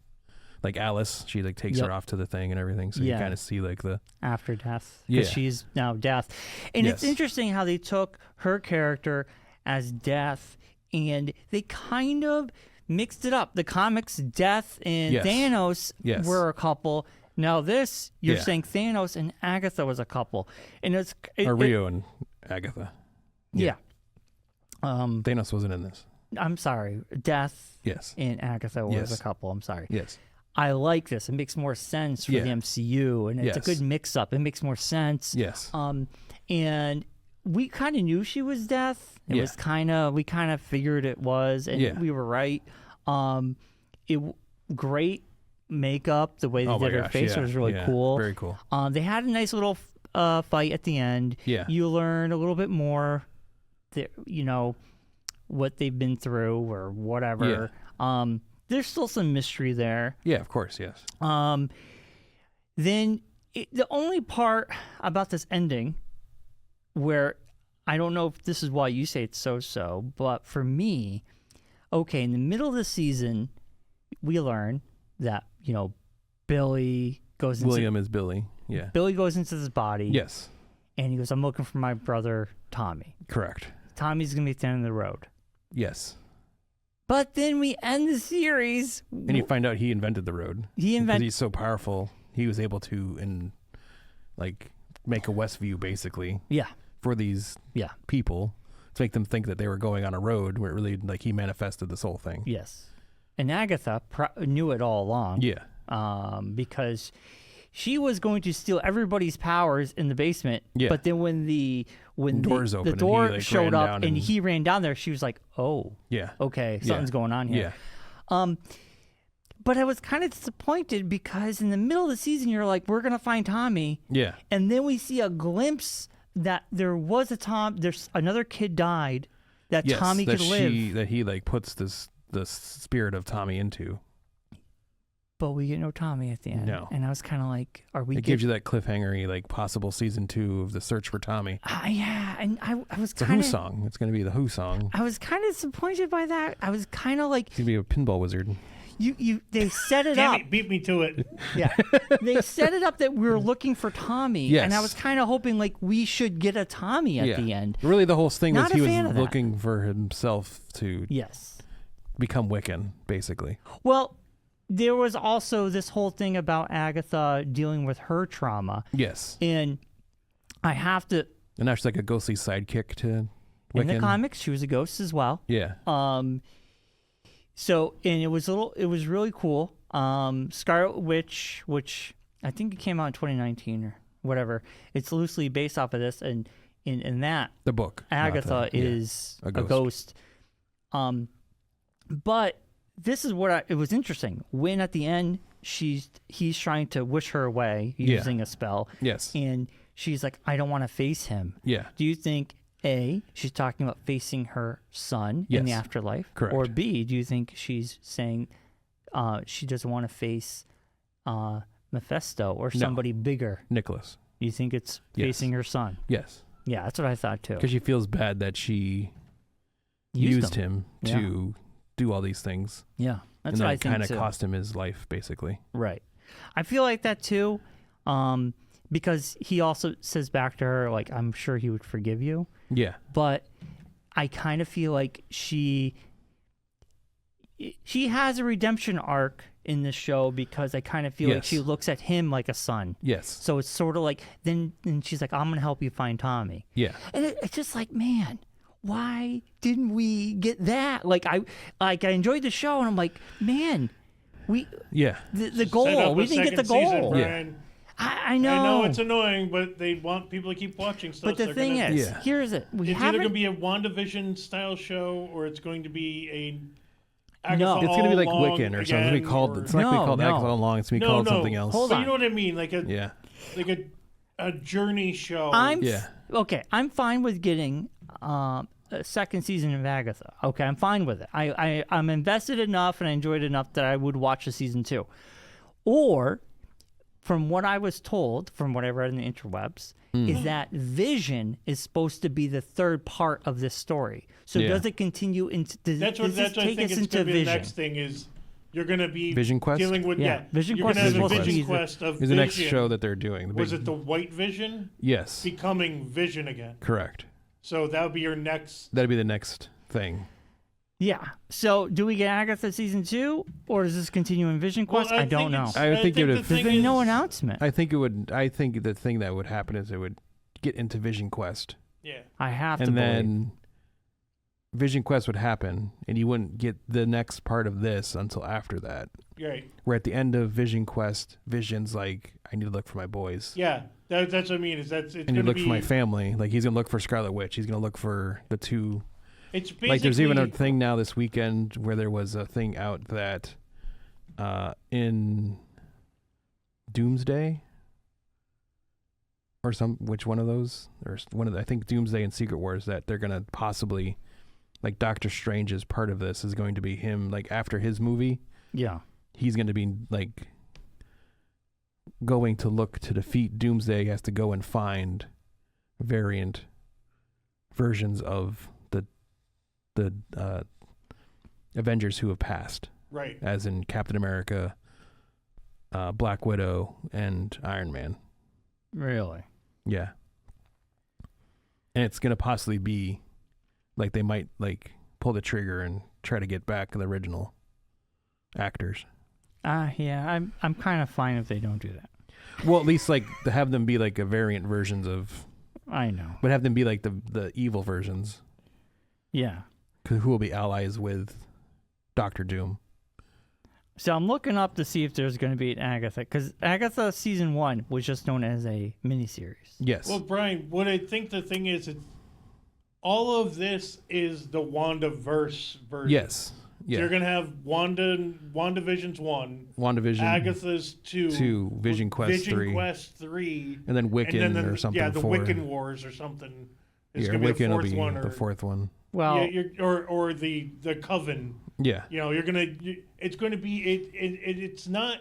Like Alice, she like takes her off to the thing and everything, so you kind of see like the after death, because she's now Death, and it's interesting how they took her character as Death, and they kind of mixed it up. The comics, Death and Thanos were a couple. Now this, you're saying Thanos and Agatha was a couple, and Rio and Agatha. Yeah. Thanos wasn't in this. I'm sorry, Death. And Agatha was a couple. I'm sorry. Yes. I like this. It makes more sense for the MCU, and it's a good mix-up. It makes more sense. Yes. And we kind of knew she was Death. It was we kind of figured it was, and we were right. Great makeup. The way they did her face was really cool. Very cool. They had a nice little fight at the end. Yeah. You learn a little bit more, what they've been through or whatever. Yeah. There's still some mystery there. Yeah, of course, yes. Then the only part about this ending where I don't know if this is why you say it's so-so, but for me, okay, in the middle of the season, we learn that, Billy goes into... William is Billy, yeah. Billy goes into this body. Yes. And he goes, I'm looking for my brother, Tommy. Correct. Tommy's going to be at the end of the road. Yes. But then we end the series. And you find out he invented the road. Because he's so powerful, he was able to, make a Westview, basically. Yeah. For these people to make them think that they were going on a road where it really, he manifested this whole thing. Yes. And Agatha knew it all along. Yeah. Because she was going to steal everybody's powers in the basement. Yeah. But then when the door showed up and he ran down there, she was like, oh. Yeah. Okay, something's going on here. Yeah. But I was kind of disappointed because in the middle of the season, you're like, we're going to find Tommy. Yeah. And then we see a glimpse that there's another kid died that Tommy could live. That he puts the spirit of Tommy into. But we get no Tommy at the end. No. And I was kind of like, It gives you that cliffhanger-y, possible season 2 of the search for Tommy. Yeah, and I was kind of... It's a Who song. It's going to be the Who song. I was kind of disappointed by that. I was kind of like... It's going to be a pinball wizard. They set it up. Beat me to it. Yeah. They set it up that we were looking for Tommy. Yes. And I was kind of hoping we should get a Tommy at the end. Really, the whole thing was he was looking for himself to become Wiccan, basically. Well, there was also this whole thing about Agatha dealing with her trauma. Yes. And I have to... And now she's like a ghostly sidekick to Wiccan. In the comics, she was a ghost as well. Yeah. So, and it was really cool. Scarlet Witch, which I think it came out in 2019 or whatever. It's loosely based off of this, and in that the book, Agatha is a ghost. But this is what it was interesting. When at the end he's trying to wish her away using a spell. Yes. And she's like, I don't want to face him. Yeah. Do you think A, she's talking about facing her son in the afterlife? Correct. Or B, do you think she's saying she doesn't want to face Mephisto or somebody bigger? Nicholas. You think it's facing her son? Yes. Yeah, that's what I thought too. Because she feels bad that she used him to do all these things. Yeah, that's what I think too. And that kind of cost him his life, basically. Right. I feel like that too, because he also says back to her, I'm sure he would forgive you. Yeah. But I kind of feel like she has a redemption arc in this show because I kind of feel like she looks at him like a son. Yes. So it's sort of like, then she's like, I'm going to help you find Tommy. Yeah. And it's just like, man, why didn't we get that? I enjoyed the show and I'm like, man, the goal, we didn't get the goal. Season, I know. I know it's annoying, but they want people to keep watching stuff. But the thing is, here's it. It's either going to be a WandaVision style show or it's going to be a Agatha it's going to be like Wiccan or something. It's not going to be called Agatha All Along. It's going to be called something else. Hold on. You know what I mean? Like a journey show. Okay, I'm fine with getting a second season of Agatha. Okay, I'm fine with it. I'm invested enough and I enjoyed it enough that I would watch the season 2. Or, from what I was told, from what I read in the interwebs, is that Vision is supposed to be the third part of this story. So does it continue into? That's what I think it's going to be. The next thing is you're going to be Vision Quest? dealing with Vision you're Quest going to is have a Vision Quest of Vision. The next show that they're doing. Was it the White Vision? Yes. Becoming Vision again. Correct. So that would be your next. That'd be the next thing. Yeah. So do we get Agatha season 2, or does this continue in Vision Quest? I don't know. I think it would. There's been no announcement. I think it would. I think the thing that would happen is it would get into Vision Quest. Yeah. I have to. And then Vision Quest would happen, and you wouldn't get the next part of this until after that. Right. Where at the end of Vision Quest, Vision's like, I need to look for my boys. Yeah. That's what I mean. It's and you look for my family. Like he's gonna look for Scarlet Witch. He's gonna look for the two. It's basically like there's even a thing now this weekend where there was a thing out that in Doomsday or which one of those, or one of the, I think Doomsday and Secret Wars, that they're gonna possibly, like, Doctor Strange is part of this, is going to be him, like, after his movie. Yeah. He's going to be, like, going to look to defeat Doomsday. He has to go and find variant versions of the Avengers who have passed. Right. As in Captain America, Black Widow, and Iron Man. Really? Yeah. And it's going to possibly be, like, they might, like, pull the trigger and try to get back the original actors. Yeah, I'm kind of fine if they don't do that. Well, at least, like, to have them be, like, a variant versions of... I know. But have them be, like, the evil versions. Yeah. Who will be allies with Doctor Doom. So I'm looking up to see if there's going to be an Agatha, because Agatha season 1 was just known as a miniseries. Yes. Well, Brian, what I think the thing is, all of this is the WandaVerse version. Yes. Yeah. They're going to have WandaVision's 1. WandaVision. Agatha's 2. Vision Quest 3. Vision Quest 3. And then Wiccan or something. Yeah, the 4. Wiccan Wars or something. It's Yeah, going to Wiccan be the will fourth be one. the fourth one. Well, yeah, or the Coven. Yeah. You know, it's going to be, it's not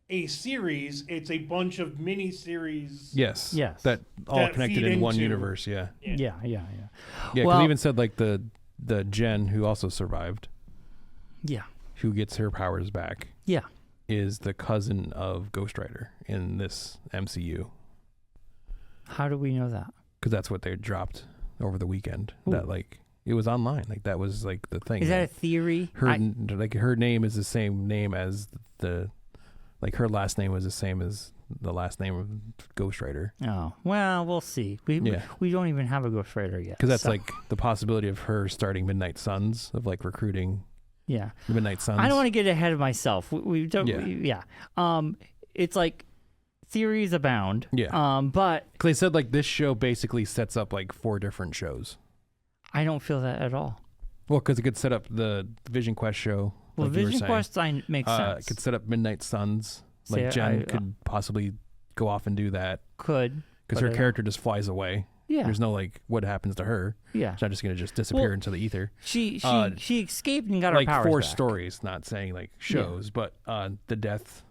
a series, it's a bunch of mini-series. Yes. Yes. That all that connected in one universe, yeah. Yeah, because well, they even said, like, the Jen who also survived, yeah, who gets her powers back, yeah, is the cousin of Ghost Rider in this MCU. How do we know that? Because that's what they dropped over the weekend. Ooh. That, like, it was online. Like, that was, like, the thing. Is that a theory? Her name is the same name as her last name was the same as the last name of Ghost Rider. Oh, well, we'll see. We don't even have a Ghost Rider yet. Because that's, like, the possibility of her starting Midnight Suns, of, like, recruiting. Yeah. The Midnight Suns. I don't want to get ahead of myself. We don't. Yeah. It's like theories abound. Yeah. But they said, like, this show basically sets up, like, 4 different shows. I don't feel that at all. Well, because it could set up the Vision Quest show. Well, like Vision Quest makes sense. It could set up Midnight Suns. Like, Jen could possibly go off and do that. Could. Because her character just flies away. Yeah. There's no, like, what happens to her. Yeah. She's not just going to just disappear into the ether. She escaped and got her powers like 4 back. stories, not saying, like, shows, but the death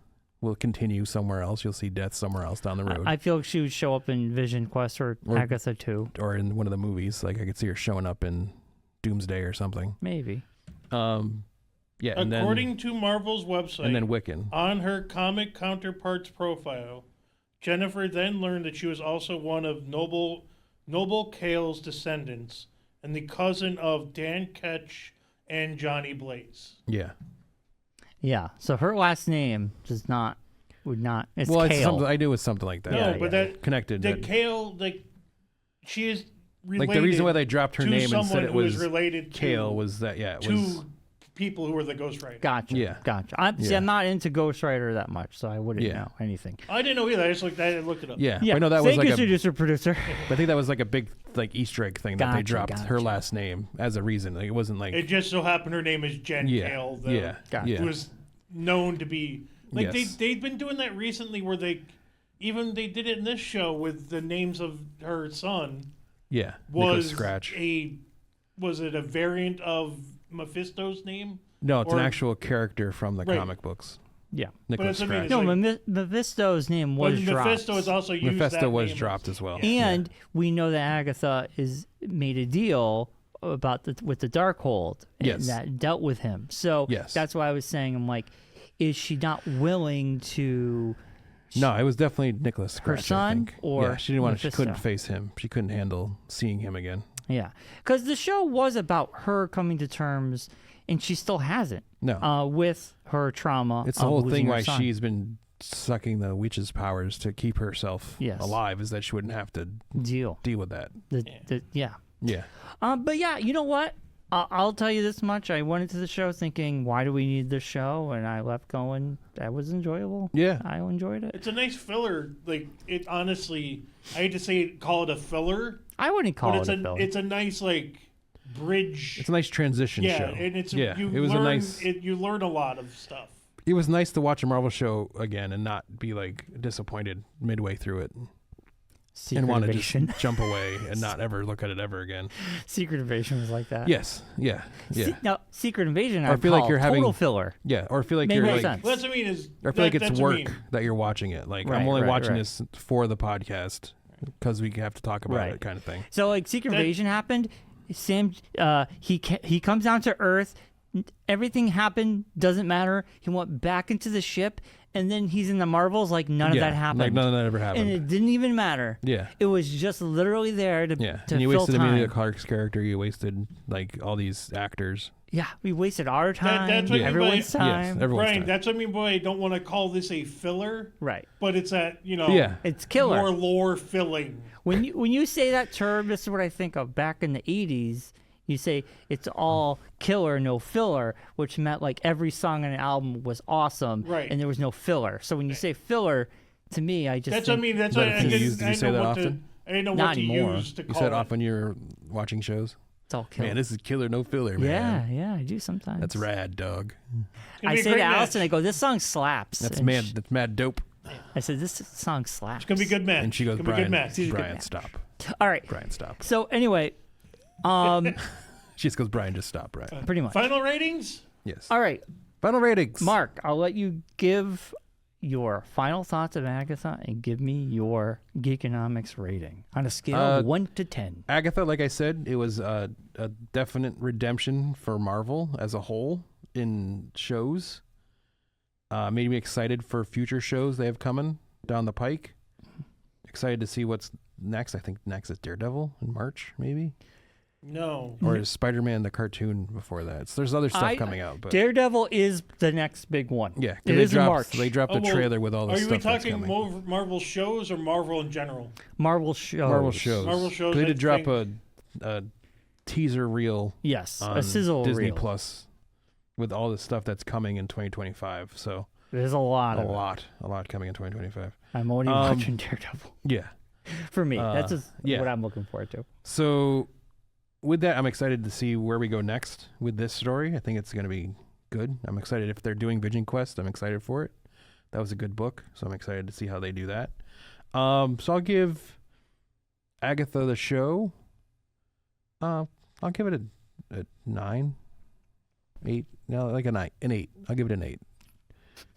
will continue somewhere else. You'll see death somewhere else down the road. I feel like she would show up in Vision Quest or Agatha 2. Or in one of the movies. Like, I could see her showing up in Doomsday or something. Maybe. Yeah. According to Marvel's website, and then Wiccan. On her comic counterpart's profile, Jennifer then learned that she was also one of Noble Kale's descendants and the cousin of Dan Ketch and Johnny Blaze. Yeah. Yeah. So her last name would not. It's well, Kale. It's something, I knew it was something like that. No, but that connected. The Kale, like, she is related. Like, the reason why they dropped her name and said it was related Kale was that it was people who were the Ghost Rider. Gotcha. Yeah. Gotcha. I'm not into Ghost Rider that much, so I wouldn't know anything. I didn't know either. I just looked it up. Yeah. Yeah. I know that was like a producer. I think that was like a big, like, Easter egg thing that they dropped her last name as a reason. Like, it wasn't like it just so happened her name is Jen Kale. Who was known to be like they've been doing that recently where they did it in this show with the names of her son. Yeah. Was Scratch. Was it a variant of Mephisto's name? No, it's an actual character from the comic books. Yeah. Nicholas Scratch. No, Mephisto's name was dropped. Mephisto is also used. Mephisto was dropped as well. And we know that Agatha made a deal with the Darkhold and that dealt with him. So that's why I was saying, I'm like, is she not willing to? No, it was definitely Nicholas Scratch. Her son, I think. or she didn't want. She couldn't face him. She couldn't handle seeing him again. Yeah, because the show was about her coming to terms, and she still hasn't. No, with her trauma. It's the whole thing why she's been sucking the witch's powers to keep herself alive, is that she wouldn't have to deal with that. Yeah. But yeah, you know what? I'll tell you this much. I went into the show thinking, why do we need this show? And I left going, that was enjoyable. Yeah. I enjoyed it. It's a nice filler. Like, it honestly, I hate to call it a filler. I wouldn't call it a filler. It's a nice, like, bridge. It's a nice transition show. And it's you learn a lot of stuff. It was nice to watch a Marvel show again and not be, like, disappointed midway through it. Secret want Invasion. to just jump away and not ever look at it ever again. Secret Invasion was like that. Yes. Yeah. Yeah. Now, Secret Invasion, Or I feel like call you're having total filler. Yeah. Or feel like Made you're no like. sense. Well, that's what I mean. Or feel like it's that's work what I mean. that you're watching it. Like Right, I'm only right, watching right. this for the podcast because we have to talk about Right. it, kind of thing. So like Secret Invasion happened. Sam, he comes down to Earth. Everything happened. Doesn't matter. He went back into the ship, and then he's in the Marvels. Like none of that happened. Like none of that ever happened. And it didn't even matter. Yeah. It was just literally there to Yeah. to And you fill wasted time. Emilia Clarke's character. You wasted like all these actors. Yeah, we wasted our time. that's what I mean by- everyone's Yes, time. Everyone's Brian, time. that's what I mean by I don't want to call this a filler, Right. but it's a Yeah. It's killer. more lore filling. When you say that term, this is what I think of. Back in the 80s, you say it's all killer, no filler, which meant like every song on an album was awesome, Right. and there was no filler. So when you say filler, to me, I just That's think, what I mean. That's But what I did you didn't- use- did you I say know that what often? I didn't know Not what to anymore. use to You call said it. often you're watching shows. it's all killer. Man, this is killer, no filler, man. yeah, I do sometimes. That's rad, dog. It's gonna I be a say great to match. Allison, I go, this song slaps. That's And mad. That's mad dope. I said, this song slaps. It's gonna be a good match. And she goes, it's gonna be a good Brian, match. good Brian, match. stop. All right. Brian, stop. So anyway, She just goes, Brian, just stop, Brian. pretty much. Final ratings? Yes. All right, Final ratings. Mark, I'll let you give your final thoughts of Agatha and give me your Geekonomics rating on a scale of 1 to 10. Agatha, like I said, it was a definite redemption for Marvel as a whole in shows. Made me excited for future shows they have coming down the pike. Excited to see what's next. I think next is Daredevil in March, maybe. No. Or is Spider-Man the cartoon before that? So there's other stuff coming out. But Daredevil is the next big one. yeah, 'cause it they is in dropped, March. They dropped Oh, a well, trailer with all the Are stuff we that's talking coming. Marvel shows or Marvel in general? Marvel shows. Marvel shows. Marvel shows, 'Cause they I did drop think- a teaser reel Yes, on a sizzle Disney reel. Plus with all the stuff that's coming in 2025. So There's a lot a of it. lot coming in 2025. I'm only watching Daredevil. Yeah. For me, that's just yeah. what I'm looking forward to. So with that, I'm excited to see where we go next with this story. I think it's going to be good. I'm excited if they're doing Vision Quest. I'm excited for it. That was a good book, so I'm excited to see how they do that. So I'll give Agatha the show. I'll give it a 9, 8. No, like an 8. I'll give it an 8.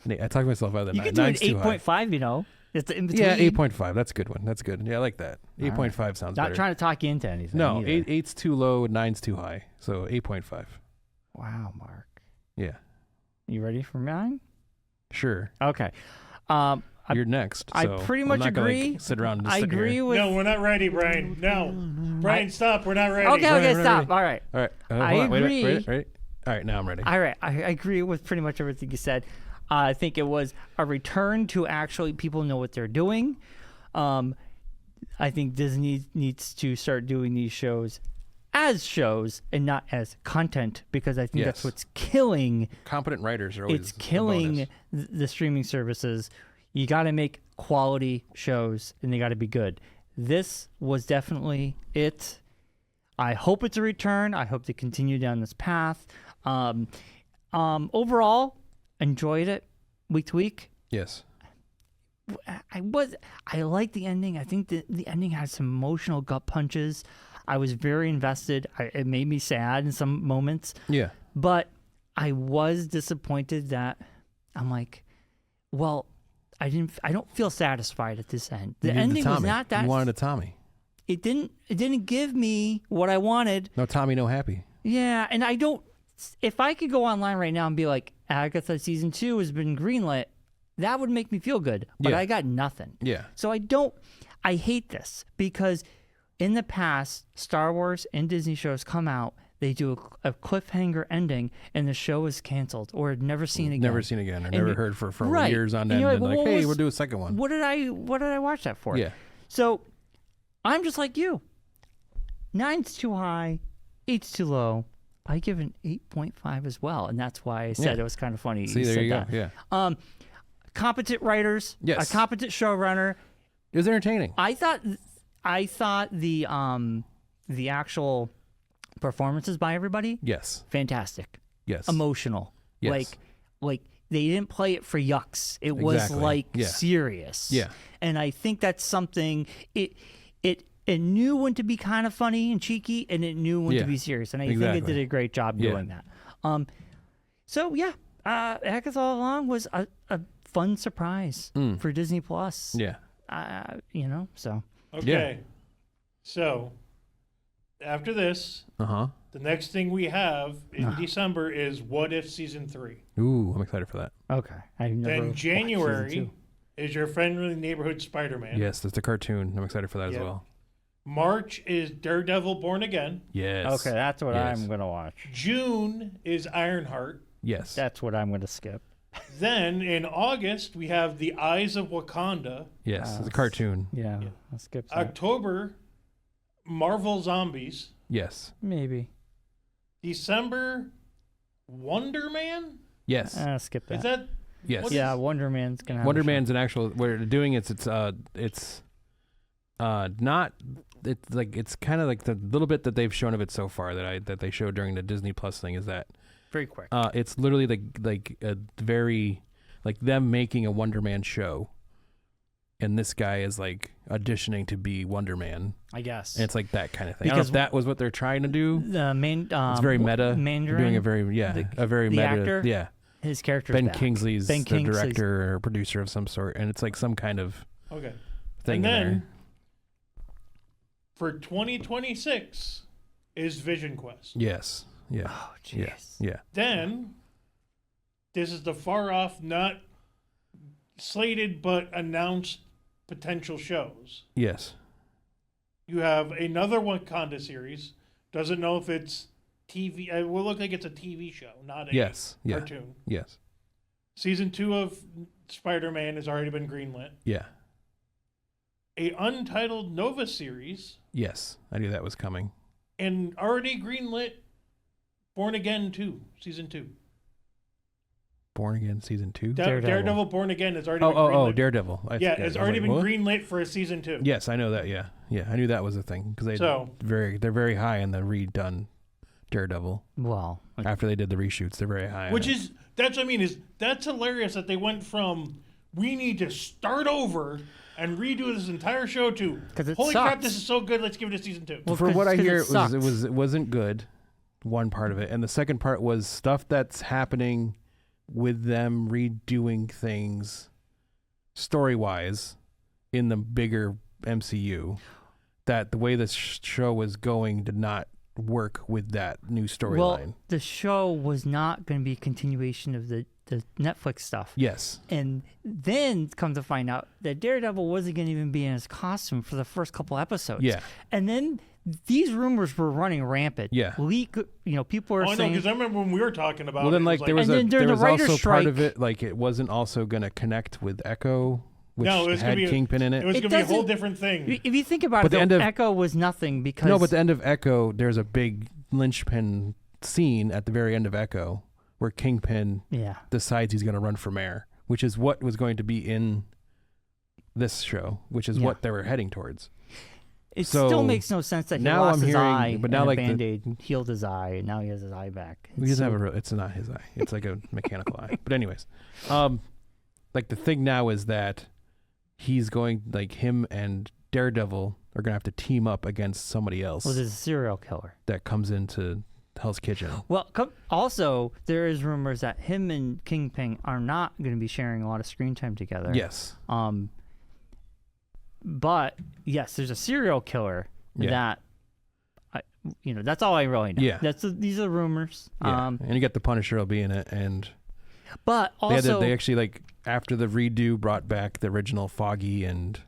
An 8. I talked myself out of the You 9. could do an 9's too high. 8.5, you know. It's in between. Yeah, 8.5. That's a good one. That's good. Yeah, I like that. All 8.5 sounds Not better. trying to talk you into anything. No, either. 8's too low, 9's too high. So 8.5. Wow, Mark. Yeah. You ready for mine? Sure. Okay. You're next. I so pretty I'm much not gonna, agree. like, sit around and just I sit agree here. with. No, we're not ready, Brian. No. Brian, stop. We're not ready. Okay, We're not stop. ready. All right. All right. I hold on. Wait a minute, agree. wait a minute, ready? All right, now I'm ready. All right, I agree with pretty much everything you said. I think it was a return to actually people know what they're doing. I think Disney needs to start doing these shows as shows and not as content, because I think that's Yes. what's killing. Competent writers are always It's a killing bonus. the streaming services. You got to make quality shows, and they got to be good. This was definitely it. I hope it's a return. I hope they continue down this path. Overall, enjoyed it week to week. Yes. I like the ending. I think the ending had some emotional gut punches. I was very invested. It made me sad in some moments, Yeah. but I was disappointed that I'm like, well, I don't feel satisfied at this end. The You needed ending was Tommy. not that. You wanted a Tommy. It didn't give me what I wanted. No Tommy, no happy. Yeah, and I don't. If I could go online right now and be like, Agatha season 2 has been greenlit, that would make me feel good. But Yeah. I got nothing. Yeah. So I hate this, because in the past, Star Wars and Disney shows come out, they do a cliffhanger ending, and the show is canceled or never seen again. Never seen again, or never heard for right. years on And end. you're And like, like, well, hey, we'll do a second one. What did I watch that for? Yeah. So I'm just like you. 9's too high, 8's too low. I give an 8.5 as well, and that's why I said Yeah. it was kind of funny. See, you there said you go. that. Yeah. Competent writers, Yes. a competent showrunner. It was entertaining. I thought the actual performances by everybody Yes. fantastic, Yes. emotional. Yes. Like they didn't play it for yucks. It was like serious. Yeah. And I think that's something it knew when to be kind of funny and cheeky, and it knew when to be serious. And I think it did a great job doing that. So yeah, Agatha All Along was a fun surprise for Disney Plus. Yeah. So. Okay. Yeah. So after this, the next thing we have in December is What If Season 3. Ooh, I'm excited for that. Okay. Then January is Your Friendly Neighborhood Spider-Man. Yes, that's a cartoon. I'm excited for that as well. March is Daredevil Born Again. Yes. Okay, that's what I'm going to watch. June is Ironheart. Yes. That's what I'm going to skip. Then in August, we have The Eyes of Wakanda. Yes, it's a cartoon. Yeah, I'll skip that. October, Marvel Zombies. Yes. Maybe. December, Wonder Man? Yes. Skip that. Is that? Yes. Yeah, Wonder Man's going to have Wonder Man's an actual, what they're doing it's not, it's kind of like the little bit that they've shown of it so far that they showed during the Disney Plus thing is that very quick. It's literally like a very like them making a Wonder Man show, and this guy is like auditioning to be Wonder Man. I guess. And it's like that kind of thing. Because I don't know if that was what they're trying to do. The main, it's very meta. Mandarin. Doing a very a very meta. Actor, yeah. His character. Ben Kingsley's the director or producer of some sort, and it's like some kind of thing. And then for 2026 is Vision Quest. Yes. Yeah. Oh, jeez. Yeah. Then, this is the far off, not slated but announced potential shows. Yes. You have another Wakanda series. Doesn't know if it's TV. It will look like it's a TV show, not a cartoon. Yes. Season 2 of Spider-Man has already been greenlit. Yeah. A untitled Nova series. Yes, I knew that was coming. And already greenlit Born Again 2, Season 2. Born Again Season 2? Daredevil Born Again has already been greenlit. Oh, Daredevil. It's already been greenlit for a Season 2. Yes, I know that, yeah. Yeah, I knew that was a thing. Because they're very high in the redone Daredevil. Well. After they did the reshoots, they're very high. That's what I mean, that's hilarious that they went from, we need to start over and redo this entire show to, holy crap, this is so good, let's give it a Season 2. Well, from what I hear, it wasn't good. One part of it, and the second part was stuff that's happening with them redoing things story-wise in the bigger MCU, that the way this show was going did not work with that new storyline. Well, the show was not going to be a continuation of the Netflix stuff. Yes. And then come to find out that Daredevil wasn't going to even be in his costume for the first couple episodes. Yeah. And then these rumors were running rampant. Yeah. People were saying... because I remember when we were talking about well, then, there was also part of it, like, it wasn't also going to connect with Echo, which had Kingpin in it. It was going to be a whole different thing. If you think about it, Echo was nothing because... No, but the end of Echo, there's a big linchpin scene at the very end of Echo where Kingpin decides he's going to run for mayor, which is what was going to be in this show, which is what they were heading towards. It still makes no sense that he lost his eye, but now, like, Band-Aid healed his eye, and now he has his eye back. He doesn't have it's not his eye. It's like a mechanical eye. But anyways, like, the thing now is that he's going, like, him and Daredevil are going to have to team up against somebody else. Well, there's a serial killer that comes into Hell's Kitchen. Well, also, there is rumors that him and Kingpin are not going to be sharing a lot of screen time together. Yes. But yes, there's a serial killer that, that's all I really know. Yeah. These are rumors. Yeah. And you got the Punisher will be in it, and but also they actually, like, after the redo, brought back the original Foggy and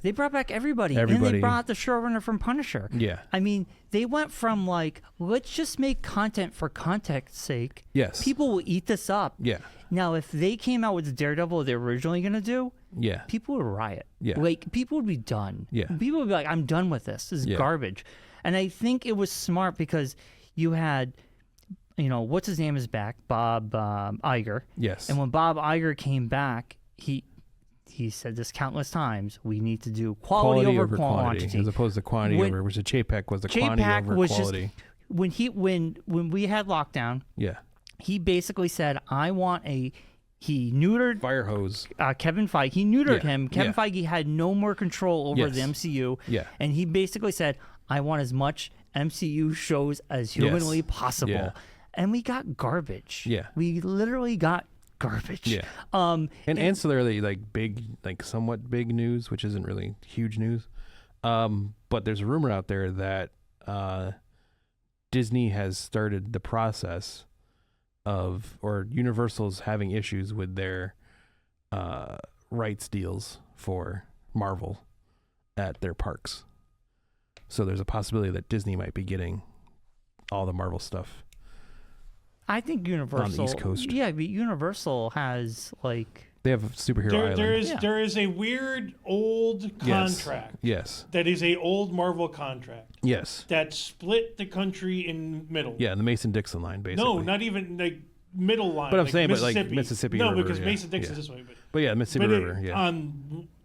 they brought back everybody. And they brought the showrunner from Punisher. Yeah. I mean, they went from, like, let's just make content for content's sake. Yes. People will eat this up. Yeah. Now, if they came out with the Daredevil they're originally going to do, people would riot. Yeah. Like, people would be done. Yeah. People would be like, I'm done with this. This is garbage. And I think it was smart because you had, what's his name is back? Bob Iger. Yes. And when Bob Iger came back, he said this countless times, we need to do quality over quantity. As opposed to quantity over, which the Chapek was the quantity over quality. When we had lockdown, he basically said, I want a He neutered Fire hose. Kevin Feige. He neutered Yeah, him. Kevin yeah. Feige had no more control over the MCU. Yeah. And he basically said, I want as much MCU shows as humanly possible. Yeah. And we got garbage. Yeah. We literally got garbage. Yeah. And ancillary, like big, like somewhat big news, which isn't really huge news. But there's a rumor out there that Disney has started the process of, or Universal's having issues with their rights deals for Marvel at their parks. So there's a possibility that Disney might be getting all the Marvel stuff. I think Universal on the East Coast. Yeah, but Universal has like they have a superhero island. There is a weird old contract. Yes. That is a old Marvel contract. Yes. That split the country in middle. Yeah, the Mason-Dixon line, basically. No, not even like middle line. But I'm like saying, Mississippi. but like Mississippi no, River. because yeah, Mason-Dixon's this way. But yeah, Mississippi River. Yeah.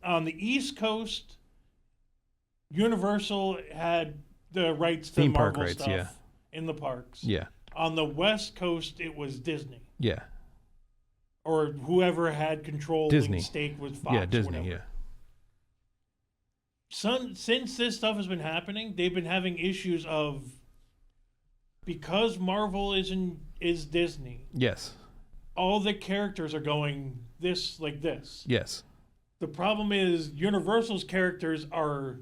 On the East Coast, Universal had the rights to Theme Marvel park rights, stuff in the parks. Yeah. On the West Coast, it was Disney. Yeah. Or whoever had control Disney. and stake with Fox. Yeah, Disney. Whatever. Yeah. Since this stuff has been happening, they've been having issues of, because Marvel is Disney. Yes. All the characters are going this like this. Yes. The problem is Universal's characters are,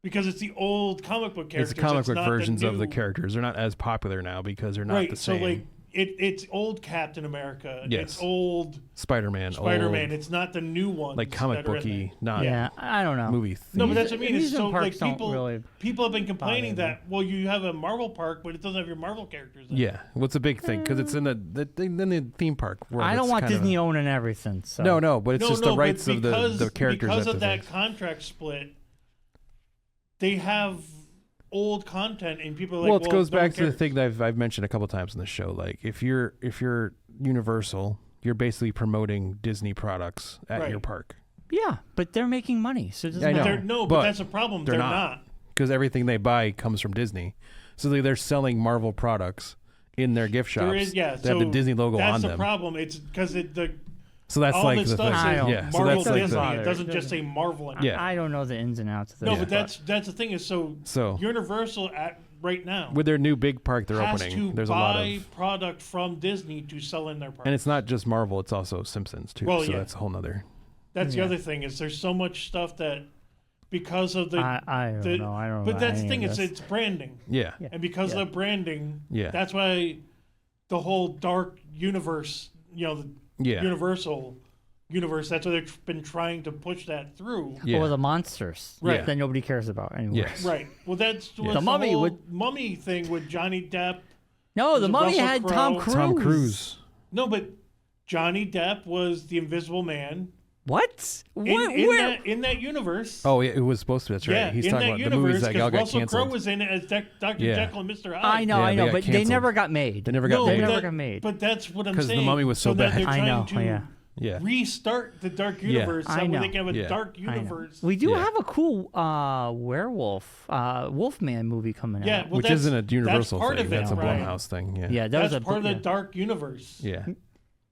because it's the old comic book characters. It's the comic book not versions the of the new- characters. They're not as popular now because they're not the same. So like it's old Captain America. Yes. It's old Spider-Man. Spider-Man. It's not the new ones. Like comic that are in booky, there. not yeah, I don't know. movie. No, but themed. that's what I mean. It's Amusement so like parks don't people really have been complaining bother me. that, well, you have a Marvel park, but it doesn't have your Marvel characters in it. Yeah, what's a big thing because it's in the theme park world. I don't it's want kind of Disney owning everything. So No, but it's just the but rights of the characters. Because that of that contract split, they have old content, and people are like, well, it goes don't back to care. the thing that I've mentioned a couple times in the show. Like if you're Universal, you're basically promoting Disney products at Right. your park. Yeah, but they're making money, so it doesn't I know. matter. No, but but that's a problem. They're not. because everything they buy comes from Disney. So they're selling Marvel products in their gift shops. There is, yeah. That have the Disney logo on That's the them. problem. It's because So that's all like this the stuff thing. I don't- says So Marvel that's like Disney. the, It doesn't just say Marvel in it. Yeah. I don't know the ins and outs of this. No, but but that's the thing is so Universal right now with their new big park they're has opening. to There's a lot buy of, product from Disney to sell in their park. and it's not just Marvel. It's also Simpsons too. Well, so yeah. that's a whole nother. That's Yeah. the other thing is there's so much stuff that because of the I don't know. I don't know. but that's the any thing of is this. it's branding. Yeah. Yeah. And because Yeah. of the branding, Yeah. that's why the whole dark universe, the Yeah. Universal universe, that's why they've been trying to push that through. Yeah. Or the monsters Right. that nobody cares about anymore. Yes. Right. Well, that's what The Mummy whole would- mummy thing with Johnny Depp. No, Was the it mummy Russell had Crowe? Tom Cruise. Tom Cruise. No, but Johnny Depp was the Invisible Man What? in, Where? in that universe. Oh, yeah, it was supposed to. That's right. Yeah, He's in talking that about the movies universe, that all 'cause got Russell Crowe canceled. was in it as Dr. Yeah. Jekyll and Mr. Hyde. I know, Yeah, I they know, got but they canceled. never got made. They never got No, made. They never that- got made. But that's what I'm 'Cause the saying. Mummy was so that bad. They're I trying know, to yeah. Yeah. restart the Dark Yeah. Universe I so know. they can have a Yeah. Dark I know. Universe. We do Yeah. have a cool werewolf, Wolfman movie coming Yeah, out. well, Which that's- isn't a Universal that's part thing. of it, That's a right? Blumhouse thing. Yeah. Yeah, that That's was a part of the yeah. Dark Universe. Yeah.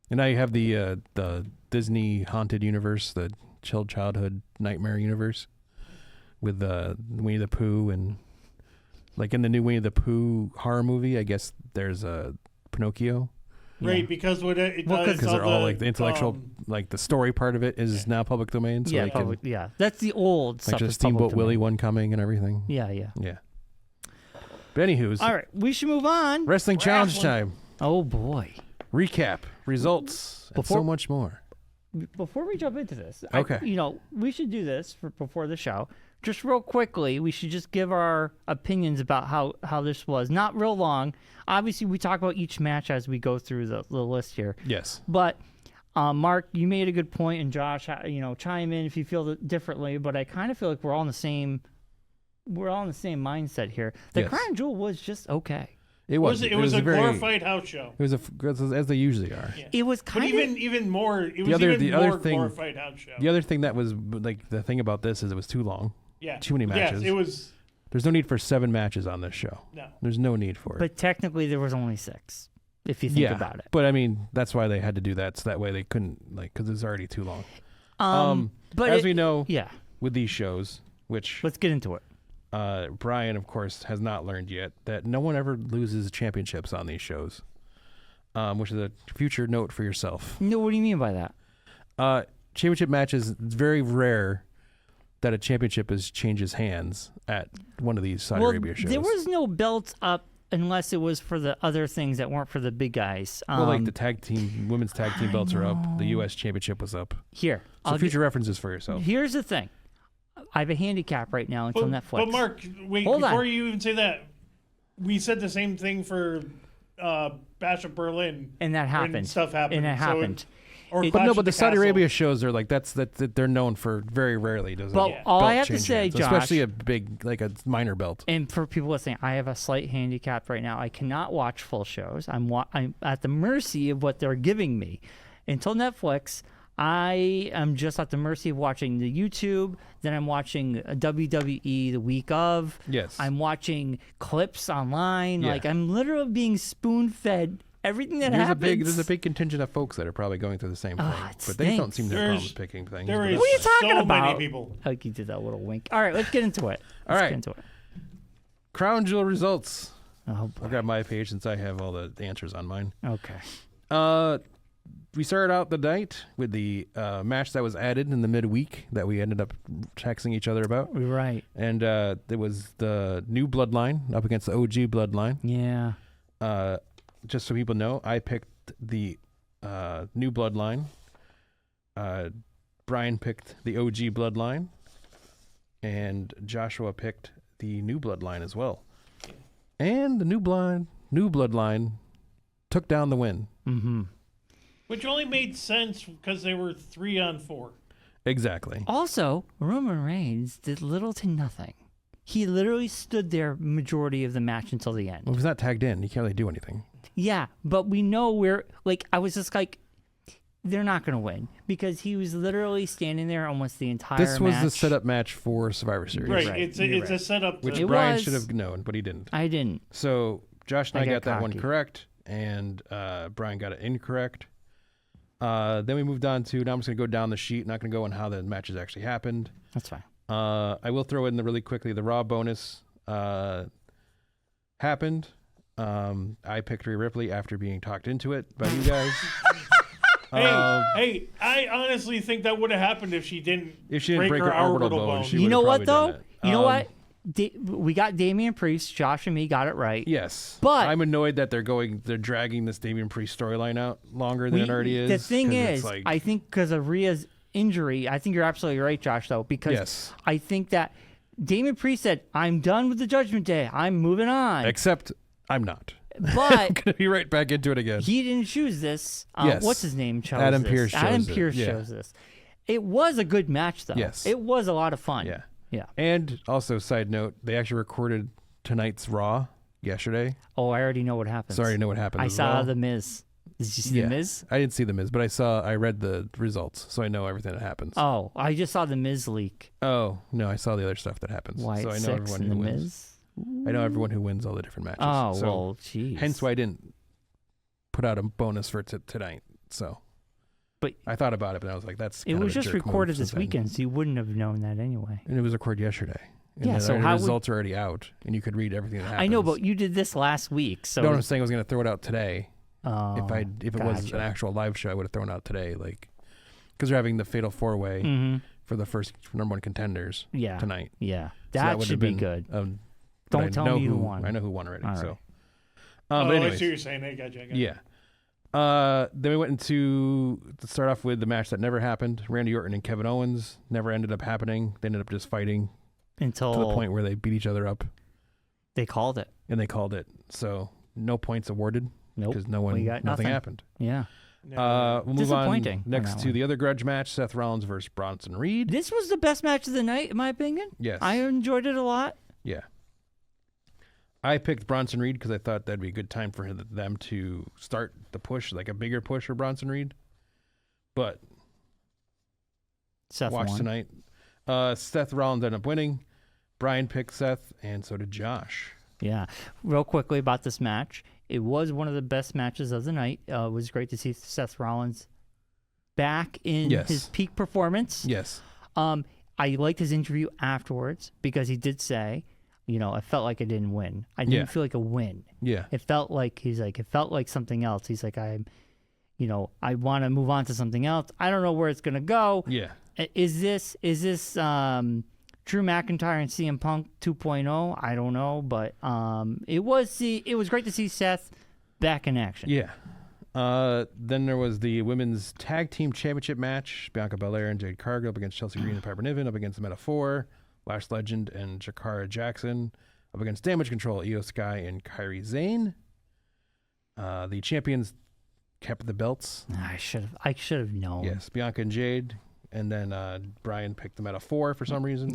And now you have the Disney haunted universe, the childhood nightmare universe, with Winnie the Pooh and like in the new Winnie the Pooh horror movie. I guess there's a Pinocchio Right, because what it Well, does, because they're all like the intellectual, um, like the story part of it is now public domain. So yeah, they can, public, yeah. That's the old like stuff. just that's public Steamboat Willie domain. one coming and everything. Yeah. Yeah. But anywho's All right, we should move on. wrestling challenge time. Oh boy! Recap, results, and so Before- much more. Before we jump into this, Okay. we should do this before the show. Just real quickly, we should just give our opinions about how this was. Not real long. Obviously, we talk about each match as we go through the list here. Yes. But Mark, you made a good point, and Josh, chime in if you feel differently. But I kind of feel like we're all in the same mindset here. The Yes. Crown Jewel was just okay. It was. It was a very, glorified house show. It was as they usually are. Yeah. It was But kind of even more, it was other- even the other more thing- glorified house show. The other thing that was like the thing about this is it was too long. Yeah. Too many matches. Yes, it was. There's no need for 7 matches on this show. No. There's no need for it. But technically, there was only 6. if you think about it. But I mean, that's why they had to do that, so that way they couldn't, like, because it's already too long. But as we know, with these shows, which let's get into it. Brian, of course, has not learned yet that no one ever loses championships on these shows, which is a future note for yourself. No, what do you mean by that? Championship matches, it's very rare that a championship changes hands at one of these Saudi Arabia shows. There was no belts up unless it was for the other things that weren't for the big guys. Well, like the women's tag team belts are up. The U.S. championship was up. Here. So future references for yourself. Here's the thing. I have a handicap right now until Netflix. But Mark, wait, before you even say that, we said the same thing for Bash of Berlin. And that happened. And stuff happened. And it happened. But the Saudi Arabia shows are like that they're known for very rarely does all I have to say, hands, Josh, especially a big, like a minor belt. And for people listening, I have a slight handicap right now. I cannot watch full shows. I'm at the mercy of what they're giving me. Until Netflix, I am just at the mercy of watching the YouTube. Then I'm watching WWE the week of. Yes. I'm watching clips online. Yeah. Like I'm literally being spoon-fed everything that happens. There's a big contingent of folks that are probably going through the same thing, but they don't seem to have problems picking things. What are you talking about? Many people. Like you did that little wink. All right, let's get into it. Get into it. Crown Jewel results. Oh boy. I'll grab my page since I have all the answers on mine. Okay. We started out the night with the match that was added in the midweek that we ended up texting each other about. Right. And it was the new Bloodline up against the OG Bloodline. Yeah. Just so people know, I picked the new Bloodline. Brian picked the OG Bloodline. And Joshua picked the new Bloodline as well. And the new Bloodline took down the win. Mm-hmm. Which only made sense because they were 3-on-4. Exactly. Also, Roman Reigns did little to nothing. He literally stood there majority of the match until the end. Well, if he's not tagged in, he can't really do anything. Yeah, but we know I was just like, they're not going to win because he was literally standing there almost the entire match. This was the setup match for Survivor Series. Right. It's a setup. Which Brian should have known, but he didn't. I didn't. So Josh and I got that one correct, and Brian got it incorrect. Then we moved on to, now I'm just going to go down the sheet, not going to go on how the matches actually happened. That's fine. I will throw in really quickly, the Raw bonus happened. I picked Rhea Ripley after being talked into it by you guys. Hey, I honestly think that would have happened if she didn't break her orbital bone. You know what, though? You know what? We got Damian Priest. Josh and me got it right. Yes, but I'm annoyed that they're dragging this Damian Priest storyline out longer than it already is. The thing is, I think because of Rhea's injury, I think you're absolutely right, Josh. Though, because I think that Damian Priest said, "I'm done with the Judgment Day. I'm moving on." Except I'm not. But I'm gonna be right back into it again. He didn't choose this. Yes. What's his name? Chose Adam this. Pearce. Adam Pearce chose this. It was a good match, though. Yes, it was a lot of fun. Yeah. Yeah. And also, side note, they actually recorded tonight's Raw yesterday. Oh, I already know what happens. So I already know what happened. I saw The Miz. Did you see The Miz? I didn't see The Miz, but I read the results, so I know everything that happens. Oh, I just saw The Miz leak. Oh, no, I saw the other stuff that happens. Wyatt so I know everyone who wins. Miz? I know everyone who wins all the different matches. Oh, so well, jeez. Hence why I didn't put out a bonus for tonight. So, but I thought about it, but I was like, that's it was just recorded this weekend, so you wouldn't have known that anyway. And it was recorded yesterday. And so the results are already out, and you could read everything that happens. I know, but you did this last week, so. No, I'm saying I was going to throw it out today. Oh, if it was an actual live show, I would have thrown it out today, because they're having the Fatal 4-Way for the first number one contenders tonight. Yeah, that should be good. Don't tell me who won. I know who won already. Right. So, but anyways, I see what you're saying. I got you. Yeah. Then we went to start off with the match that never happened. Randy Orton and Kevin Owens never ended up happening. They ended up just fighting until to the point where they beat each other up. They called it. So no points awarded. Nope. Because nothing happened. Yeah. We'll move on next to the other grudge match, Seth Rollins versus Bronson Reed. This was the best match of the night, in my opinion. Yes. I enjoyed it a lot. Yeah. I picked Bronson Reed because I thought that'd be a good time for them to start the push, like a bigger push for Bronson Reed. But Seth watch won tonight. Seth Rollins ended up winning. Brian picked Seth, and so did Josh. Yeah. Real quickly about this match. It was one of the best matches of the night. It was great to see Seth Rollins back in his peak performance. Yes. I liked his interview afterwards because he did say, I felt like I didn't win. I didn't feel like a win. Yeah. It felt like, it felt like something else. He's like, I want to move on to something else. I don't know where it's going to go. Yeah. Is this Drew McIntyre and CM Punk 2.0? I don't know, but it was great to see Seth back in action. Yeah. Then there was the women's tag team championship match. Bianca Belair and Jade Cargill up against Chelsea Green and Piper Niven, up against Meta-Four, Lash Legend and Jakara Jackson, up against Damage Control, Io Sky and Kairi Sane. The champions kept the belts. I should have known. Yes, Bianca and Jade. And then Brian picked the Meta-Four for some reason.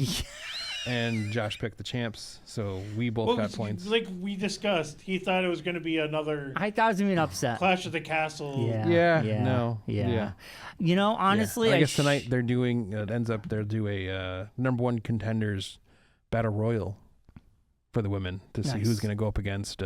And Josh picked the champs. So we both got points. Like we discussed, he thought it was going to be another... I thought it was going to be an upset. Clash of the Castle. Yeah. Honestly... I guess tonight they're doing... they'll do a number one contenders battle royal for the women to see who's going to go up against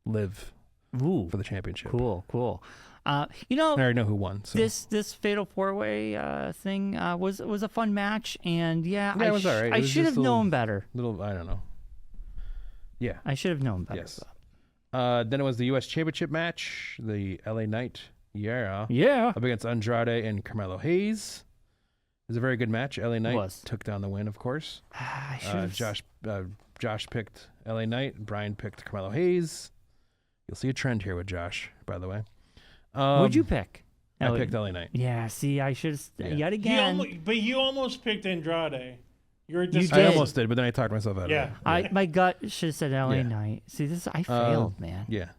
Liv for the championship. Cool. I already know who won. So. This fatal 4-way thing was a fun match, and it was all right. I should have known better. I don't know. Yeah, I should have known better. Yes. Then it was the U.S. Championship match. The LA Knight, yeah, up against Andrade and Carmelo Hayes. It was a very good match. LA Knight took down the win, of course. Josh picked LA Knight. Brian picked Carmelo Hayes. You'll see a trend here with Josh, by the way. What'd you pick? I picked LA Knight. Yeah, see, I should yet again. But you almost picked Andrade. I almost did, but then I talked myself out of it. My gut should have said LA Knight. See, I failed, man. Yeah.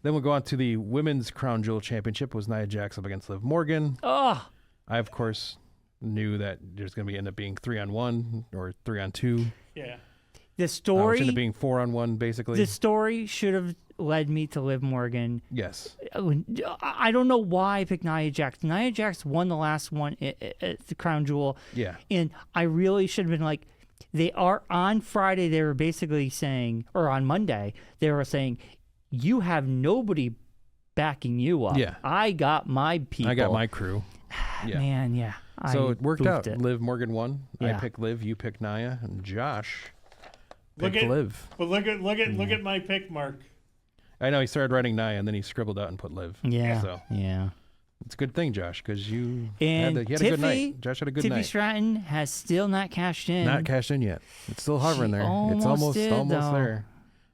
Then we'll go on to the Women's Crown Jewel Championship. Was Nia Jax up against Liv Morgan. Oh. I, of course, knew that there's going to end up being 3-on-1 or 3-on-2. Yeah. The story... ended up being 4-on-1, basically. The story should have led me to Liv Morgan. Yes. I don't know why I picked Nia Jax. Nia Jax won the last one at the Crown Jewel. Yeah. And I really should have been like, on Friday, they were basically saying, or on Monday, they were saying, you have nobody backing you up. Yeah. I got my people. I got my crew. Yeah. Man, yeah. So it worked out. Liv Morgan won. Yeah. I picked Liv. You picked Nia. And Josh picked Liv. But look at my pick mark. I know he started writing Nia and then he scribbled out and put Liv. Yeah. So yeah. It's a good thing, Josh, because you had a good night. Josh had a good night. Tiffy Stratton has still not cashed in. Not cashed in yet. It's still hovering there. It's almost there.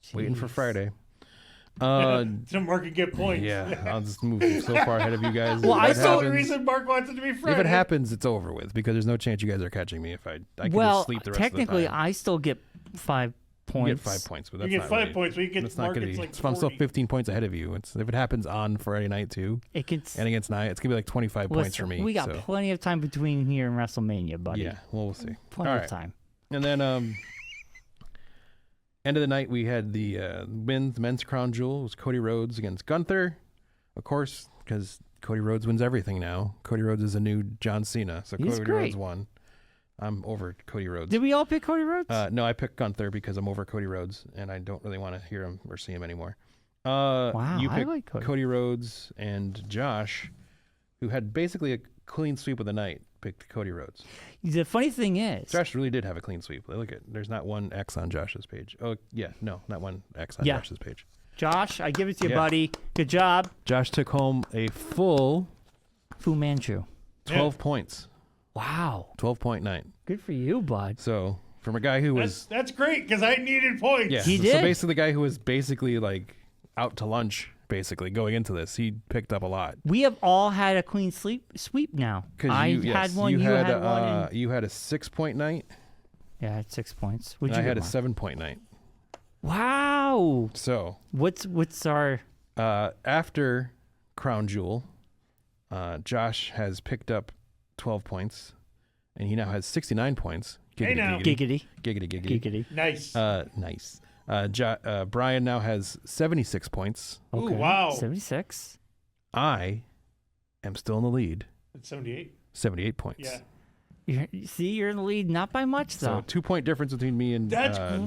Jeez. Waiting for Friday. So Mark can get points. Yeah, I'll just move so far ahead of you guys. Well, I saw the reason Mark wants it to be Friday. If it happens, it's over with because there's no chance you guys are catching me if I can just sleep the rest of the time. Technically, I still get 5 points. You get 5 points, but that's you get not 5 really, points. But you get that's Mark not going to be. like I'm still 15 points ahead of you. If it happens on Friday night too, and against Nia, it's going to be like 25 points for me. We got plenty of time between here and WrestleMania, buddy. Yeah, well, we'll see. Plenty of time. And then end of the night, we had the men's crown jewel. It was Cody Rhodes against Gunther, of course, because Cody Rhodes wins everything now. Cody Rhodes is a new John Cena, so Cody Rhodes won. I'm over Cody Rhodes. Did we all pick Cody Rhodes? No, I picked Gunther because I'm over Cody Rhodes, and I don't really want to hear him or see him anymore. Wow, you picked I like Cody Rhodes, and Josh, who had basically a clean sweep of the night, picked Cody Rhodes. The funny thing is, Josh really did have a clean sweep. Look at, there's not one X on Josh's page. Oh yeah, no, not one X on Josh's page. Josh, I give it to you, buddy. Good job. Josh took home a full Fu Manchu. 12 points. Wow. 12.9. Good for you, bud. So from a guy who that's great because I needed points. Yeah, he did. So basically, the guy who was basically like out to lunch. Basically, going into this, he picked up a lot. We have all had a clean sweep now. I had one. You had one. You had a 6-point night. Yeah, I had 6 points. I had a 7-point night. Wow. So what's our after Crown Jewel? Josh has picked up 12 points, and he now has 69 points. Giggity. Nice. Nice. Brian now has 76 points. Okay. Ooh, wow. 76. I am still in the lead. At 78. 78 points. Yeah. You're in the lead, not by much though. So 2-point difference between me and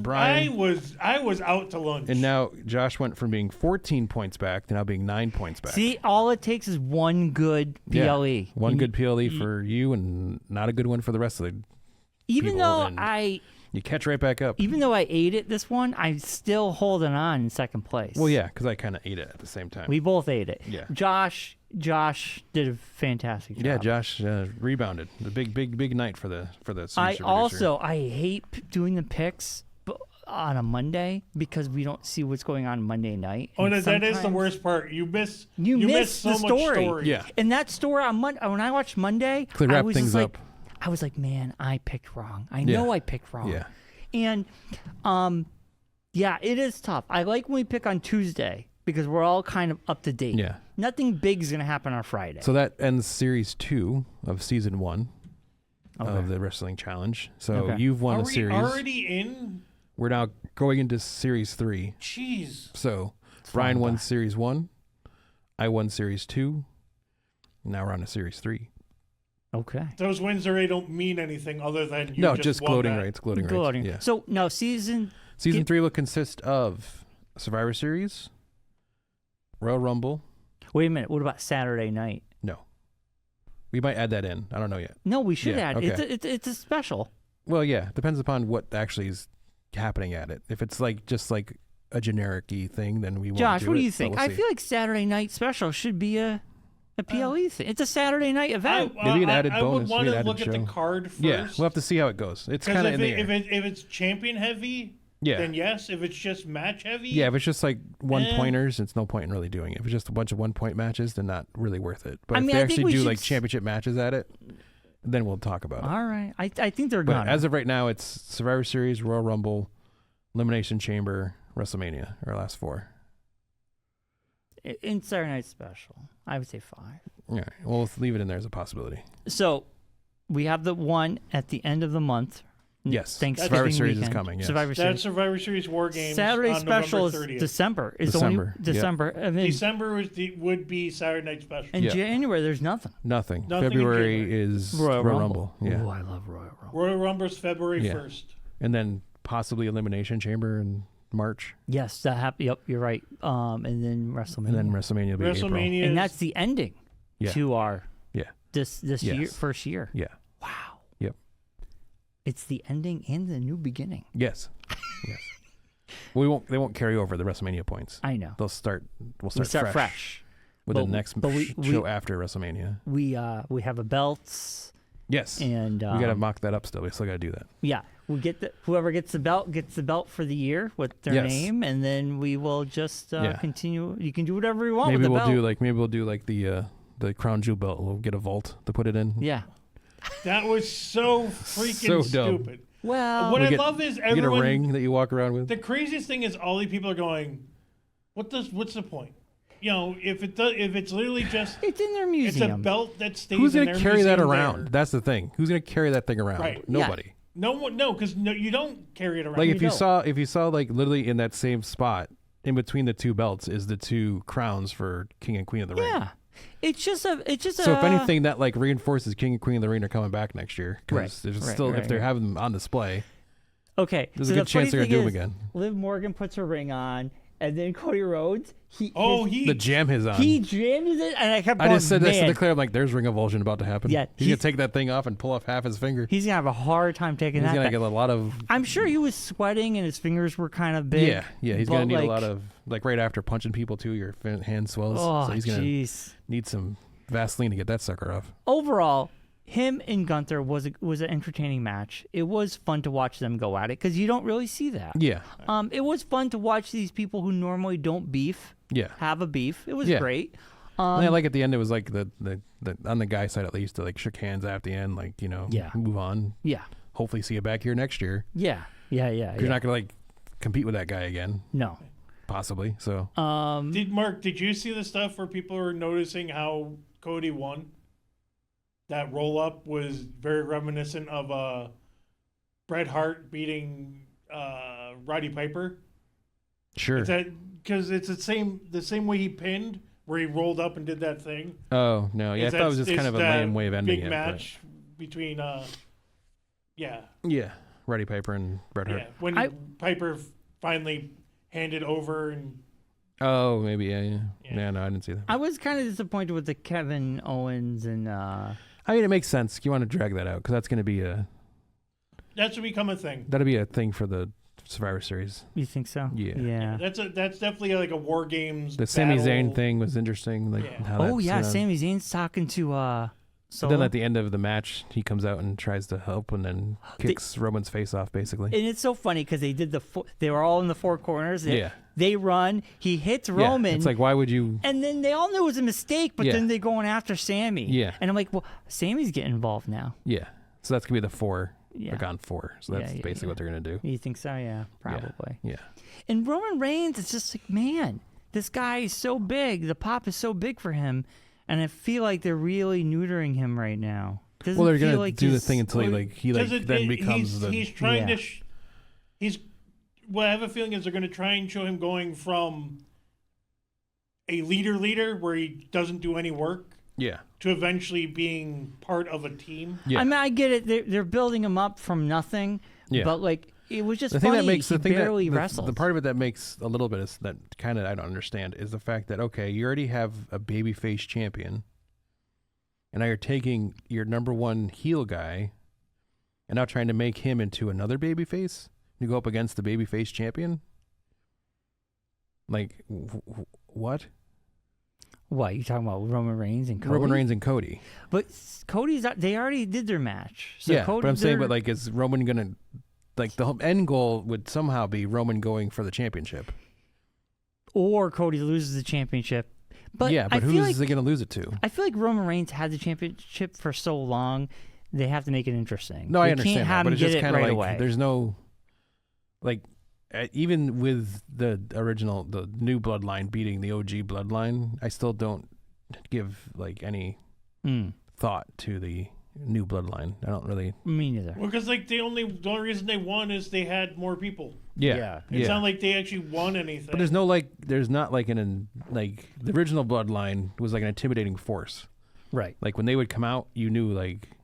Brian. I was out to lunch. And now Josh went from being 14 points back to now being 9 points back. See, all it takes is one good PLE. Yeah, one good PLE for you and not a good one for the rest of the Even though you catch right back up. Even though I ate it this one, I'm still holding on in second place. Well, yeah, because I kind of ate it at the same time. We both ate it. Yeah. Josh did a fantastic job. Yeah, Josh rebounded. The big night for the I hate doing the picks on a Monday because we don't see what's going on Monday night. Oh, no, that is the worst part. You miss so the much story. Yeah. And that story on Monday, when I watched Monday, wrap things up. I was like, man, I picked wrong. I know I picked wrong. Yeah. And it is tough. I like when we pick on Tuesday because we're all kind of up to date. Yeah. Nothing big is going to happen on Friday. So that ends series 2 of season 1 of the Wrestling Challenge. So you've won the series. Are we already in? We're now going into series 3. Jeez. So Brian won series 1. I won series 2. Now we're on to series 3. Okay. Those wins already don't mean anything other than you just gloating rates. Gloating rates. Yeah. So now season 3 will consist of Survivor Series, Royal Rumble. Wait a minute. What about Saturday night? No. We might add that in. I don't know yet. No, we should add. Okay. It's a special. Well, yeah. Depends upon what actually is happening at it. If it's just like a generic-y thing, then we won't Josh, do what it, do you think? I feel like Saturday night special should be a PLE thing. It's a Saturday night event. Maybe an added bonus. I would want to look show. at the card first. Yeah, we'll have to see how it goes. It's kind of in the air. If it's champion heavy, then yes. If it's just match heavy, if it's just like one-pointers, it's no point in really doing it. If it's just a bunch of one-point matches, then not really worth it. But if they actually do like championship matches at it, then we'll talk about it. All right. I think they're gonna. But as of right now, it's Survivor Series, Royal Rumble, Elimination Chamber, WrestleMania, our last 4. In Saturday Night Special, I would say 5. All right. Well, let's leave it in there as a possibility. So we have the one at the end of the month. Yes. Thanksgiving Survivor Series weekend. is coming. Yes. Survivor Series. That's Survivor Series War Games. Saturday on special November is 30th. December. December. I mean, December would be Saturday Night Special. In January, there's nothing. Nothing. February is Royal Rumble. Yeah. Oh, I love Royal Rumble. Royal Rumble's February 1st. And then possibly Elimination Chamber in March. Yes, that happened. Yep, you're right. And then WrestleMania. And then WrestleMania will be April. And that's the ending to our this year, first year. Yeah. Wow. Yep. It's the ending and the new beginning. Yes. Yes. They won't carry over the WrestleMania points. I know. We'll start fresh. With the next show after WrestleMania. We have a belts. Yes. And we gotta mock that up still. We still gotta do that. Yeah. We'll get whoever gets the belt for the year with their name, and then we will just continue. You can do whatever you want with the belt. Maybe we'll do like the Crown Jewel belt. We'll get a vault to put it in. Yeah. That was so freaking stupid. Well, what I love is everyone. You get a ring that you walk around with. The craziest thing is all these people are going, what's the point? You know, if it's literally just it's in their museum. It's a belt that stays. Who's going to to carry that around? That's the thing. Who's going to carry that thing around? Right. Nobody. Yeah. No one, because you don't carry it around. Like if you saw like literally in that same spot in between the two belts is the 2 crowns for King and Queen of the Ring. Yeah. It's just so if anything that like reinforces King and Queen of the Ring are coming back next year because if they're having them on display. Okay. There's a good chance they're gonna do them again. Liv Morgan puts her ring on, and then Cody Rhodes the jam his on. He jams it, and I kept going, I just said this to declare, I'm like, there's ring avulsion about to happen. Yeah, he's gonna take that thing off and pull off half his finger. He's gonna have a hard time taking that. He's gonna get a lot of. I'm sure he was sweating and his fingers were kind of big. Yeah. He's gonna need a lot of right after punching people too. Your hand swells. Oh, so he's gonna need some Vaseline to get that sucker off. Overall, him and Gunther was an entertaining match. It was fun to watch them go at it because you don't really see that. Yeah. It was fun to watch these people who normally don't beef. Yeah. Have a beef. It was great. And like at the end, it was like the on the guy side at least to like shook hands at the end, like move on. Yeah. Hopefully see you back here next year. Yeah. You're not gonna like compete with that guy again. No. Possibly. So. Did you see the stuff where people are noticing how Cody won? That roll up was very reminiscent of Bret Hart beating Roddy Piper. Sure. Because it's the same way he pinned, where he rolled up and did that thing. Oh no! Yeah, I thought it was just kind of a lame way of ending it. Big match between Yeah. Yeah. Roddy Piper and Bret Hart. Yeah. When Piper finally handed over and. Oh, maybe, yeah. No, I didn't see that. I was kind of disappointed with the Kevin Owens and... I mean, it makes sense. You want to drag that out, because that's going to be that should become a thing. That'll be a thing for the Survivor Series. You think so? Yeah. That's definitely like a War Games. The Sami Zayn thing was interesting. Like how Sami Zayn's talking to Solo. Then at the end of the match, he comes out and tries to help, and then kicks Roman's face off, basically. And it's so funny because they did they were all in the four corners. Yeah. They run. He hits Roman. It's like, why would you? And then they all knew it was a mistake, but then they're going after Sami. Yeah. And I'm like, well, Sami's getting involved now. Yeah. So that's gonna be the 4. Yeah. Like on 4. So that's basically what they're gonna do. You think so? Yeah, probably. Yeah. And Roman Reigns, it's just like, man, this guy is so big. The pop is so big for him. And I feel like they're really neutering him right now. Well, they're gonna do the thing until he then becomes the. He's trying to. What I have a feeling is they're going to try and show him going from a leader where he doesn't do any work. Yeah. To eventually being part of a team. Yeah. I mean, I get it. They're building him up from nothing. Yeah. But like, it was just funny. He barely wrestled. The part of it that makes a little bit is that kind of I don't understand is the fact that you already have a babyface champion, and now you're taking your number one heel guy, and now trying to make him into another babyface. You go up against the babyface champion. Like what? What you talking about? Roman Reigns and Cody? Roman Reigns and Cody. But Cody's they already did their match. So yeah, Cody, but I'm saying, is Roman gonna? Like, the end goal would somehow be Roman going for the championship. Or Cody loses the championship. But who's he going to lose it to? I feel like Roman Reigns had the championship for so long, they have to make it interesting. No, I understand that, but it's just kind of away. There's no... Like, even with the new bloodline beating the OG bloodline, I still don't give, any thought to the... new bloodline. I don't really. Me neither. Well, because the only reason they won is they had more people. Yeah. It's not like they actually won anything. But there's not the original bloodline was like an intimidating force. Right. Like when they would come out, you knew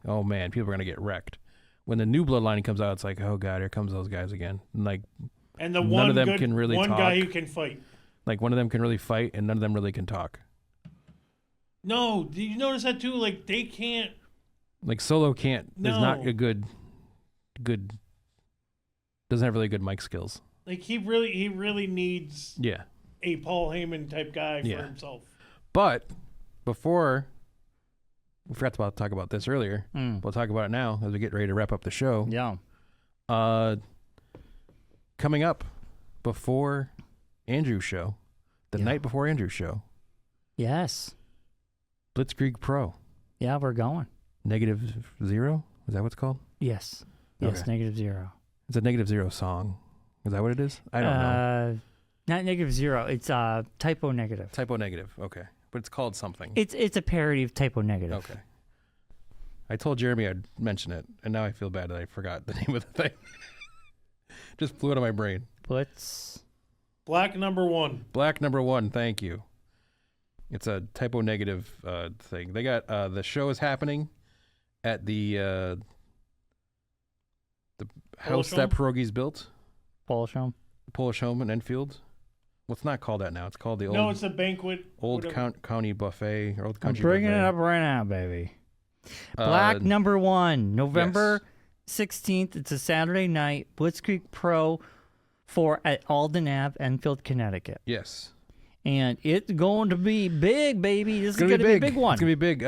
oh man, people are gonna get wrecked. When the new bloodline comes out, it's like, oh god, here comes those guys again. And the none of them can really one talk. guy who can fight. Like one of them can really fight, and none of them really can talk. No, did you notice that too? Like they can't. Like Solo can't. No. There's not a good. Doesn't have really good mic skills. Like he really needs. Yeah. A Paul Heyman type guy for himself. But before, we forgot to talk about this earlier. We'll talk about it now as we get ready to wrap up the show. Yeah. Coming up before Andrew's show, the night before Andrew's show. Yes. Blitzkrieg Pro. Yeah, we're going. -0? Is that what it's called? Yes. Yes, okay. -0. It's a -0 song. Is that what it is? I don't know. Not -0. It's Typo Negative. Typo Negative. Okay. But it's called something. It's a parody of Typo Negative. Okay. I told Jeremy I'd mention it, and now I feel bad that I forgot the name of the thing. Just flew out of my brain. Black number 1. Black number 1. Thank you. It's a Typo Negative thing. They got the show is happening at the house that Pierogi's built. Polish Home in Enfield. Well, it's not called that now. It's called the old. No, it's a banquet. Old County Buffet or Old Country. I'm bringing Buffet. it up right now, baby. Black number 1, November 16th. It's a Saturday night. Blitzkrieg Pro at Alden Ave, Enfield, Connecticut. Yes. And it's going to be big, baby. This is going to be a big one. It's going to be big.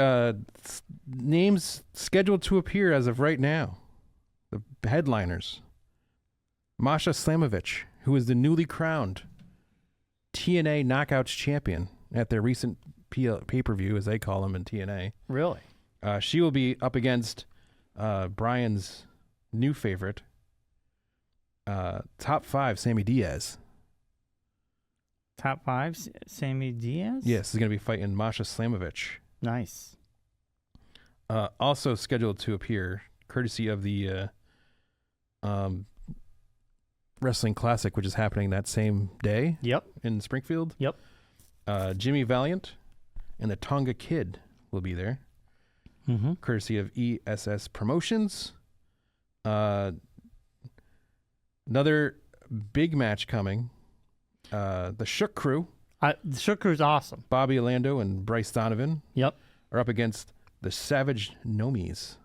Names scheduled to appear as of right now. The headliners. Masha Slamovich, who is the newly crowned TNA Knockouts champion at their recent pay-per-view, as they call them in TNA. Really? She will be up against Brian's new favorite, top 5, Sammy Diaz. Top 5, Sammy Diaz? Yes, he's going to be fighting Masha Slamovich. Nice. Also scheduled to appear, courtesy of the Wrestling Classic, which is happening that same day. Yep. In Springfield. Yep. Jimmy Valiant and the Tonga Kid will be there. Mm-hmm. Courtesy of ESS Promotions. Another big match coming. The Shook Crew. The Shook Crew's awesome. Bobby Orlando and Bryce Donovan. Yep. Are up against the Savage Nomies.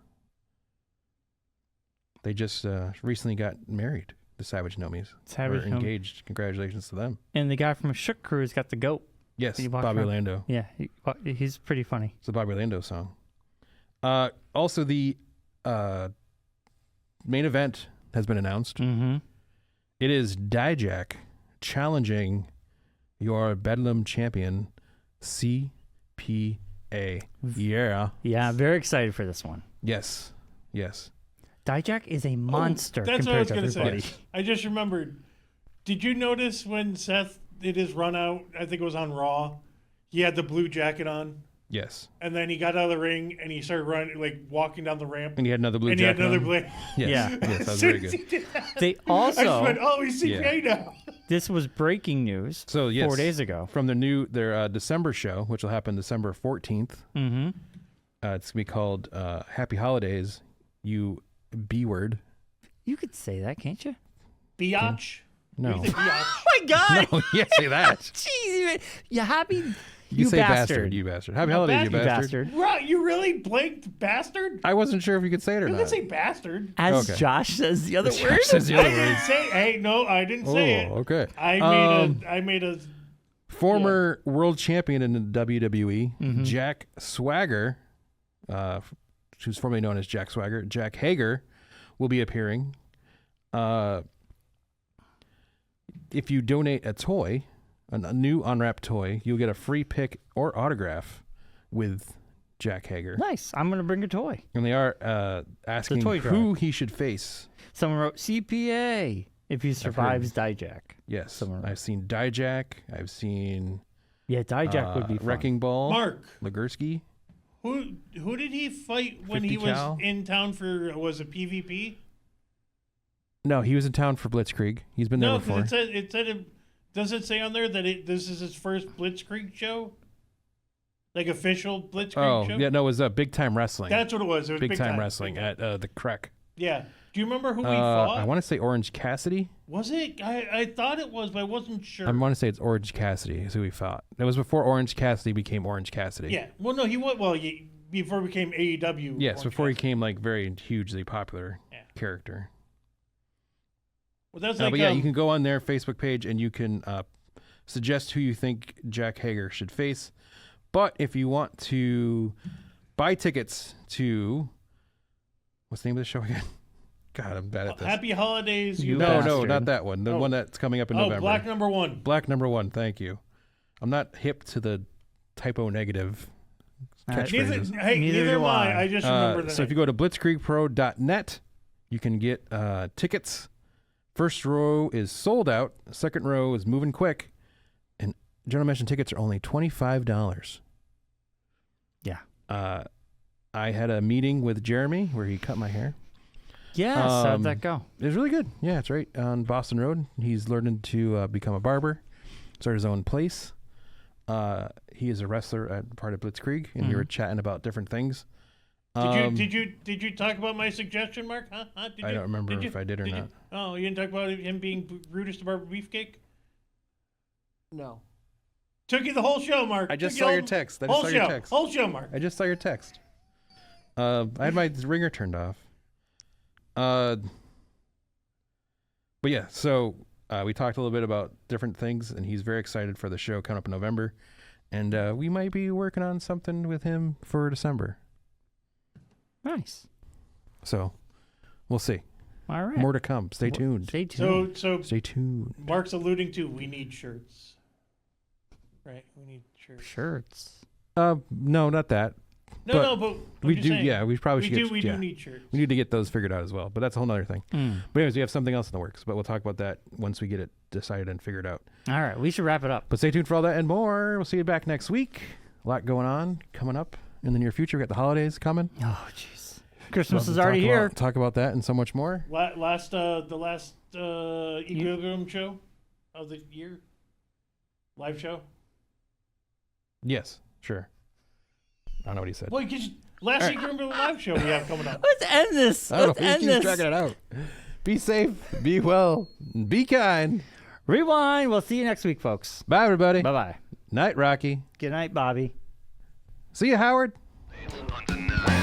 They just recently got married. The Savage Nomies. Savage engaged. Congratulations to them. And the guy from Shook Crew's got the goat. Yes, Bobby Orlando. Yeah, he's pretty funny. It's a Bobby Orlando song. Also, the main event has been announced. Mm-hmm. It is Dijak challenging your Bedlam champion, CPA. Yeah. Yeah, very excited for this one. Yes. Yes. Dijak is a monster. That's what I was going to say. I just remembered. Did you notice when Seth did his run out, I think it was on Raw, he had the blue jacket on? Yes. And then he got out of the ring and he started running, like walking down the ramp. And he had another blue jacket. And he had another blue. Yes. Yeah. Yes, that was very good. They also. I just went, oh, he's CPA now. This was breaking news. So, yes, 4 days ago. From their December show, which will happen December 14th. Mm-hmm. It's going to be called Happy Holidays, you B-word. You could say that, can't you? Biatch? No. Oh, my God. No, you can't say that. Jeez, man. You happy? You say bastard, you bastard. Happy holidays, you bastard. Right, you really blinked bastard? I wasn't sure if you could say it or not. You can say bastard. As Josh says the other word. Says the other I didn't say. Hey, no, I didn't say it. Okay. I made a former world champion in the WWE, Jack Swagger, who's formerly known as Jack Swagger. Jack Hager will be appearing. If you donate a toy, a new unwrapped toy, you'll get a free pick or autograph with Jack Hager. Nice. I'm going to bring a toy. And they are asking who he should face. Someone wrote CPA if he survives Dijak. Yes. I've seen Dijak. I've seen... Yeah, Dijak would be fun. Wrecking Ball. Mark. Legursky. Who did he fight when he was in town for, was it PvP? No, he was in town for Blitzkrieg. He's been there before. No, because it said does it say on there that this is his first Blitzkrieg show? Like official Blitzkrieg show? Oh, yeah, no, it was Big Time Wrestling. That's what it was. It was Big Time Wrestling at the Crec. Yeah. Do you remember who we fought? I want to say Orange Cassidy. Was it? I thought it was, but I wasn't sure. I want to say it's Orange Cassidy is who we fought. It was before Orange Cassidy became Orange Cassidy. Yeah. Well, no, he was. Well, before he became AEW. Yes, Orange before Cassidy. he became like very hugely popular character. Well, that's like. But yeah, you can go on their Facebook page and you can suggest who you think Jack Hager should face. But if you want to buy tickets to, what's the name of the show again? God, I'm bad at this. Happy Holidays, you No, bastard. not that one. The one that's coming up in November. Black number 1. Black number 1, thank you. I'm not hip to the typo negative catchphrases. Neither am I. I just remember that. So if you go to blitzkriegpro.net, you can get tickets. First row is sold out. Second row is moving quick. And general admission tickets are only $25. Yeah. I had a meeting with Jeremy where he cut my hair. Yeah, how'd that go? It was really good. Yeah, it's right on Boston Road. He's learning to become a barber, start his own place. He is a wrestler at part of Blitzkrieg, and we were chatting about different things. Did you talk about my suggestion, Mark? Huh? I don't remember if I did or not. Oh, you didn't talk about him being Brutus the Barber Beefcake? No. Took you the whole show, Mark. I just saw your text. Whole show, Mark. I just saw your text. I had my ringer turned off. But yeah, so we talked a little bit about different things, and he's very excited for the show coming up in November, and we might be working on something with him for December. Nice. So we'll see. All right. More to come. Stay tuned. Stay tuned. So stay tuned. Mark's alluding to we need shirts. Right? We need shirts. Shirts. No, not that. But we do. Saying, yeah, we probably should. We do need shirts. We need to get those figured out as well. But that's a whole other thing. But anyways, we have something else in the works. But we'll talk about that once we get it decided and figured out. All right, we should wrap it up. But stay tuned for all that and more. We'll see you back next week. A lot going on coming up in the near future. We got the holidays coming. Oh, jeez. Christmas is already here. Talk about that and so much more. The last Equilibrium show of the year, live show. Yes, sure. I don't know what he said. Well, Last Secret Live show we have coming up. Let's end this. I don't Let's know. end He this. keeps tracking it out. Be safe. Be well. Be kind. Rewind. We'll see you next week, folks. Bye, everybody. Bye-bye. Night, Rocky. Good night, Bobby. See you, Howard. On the night.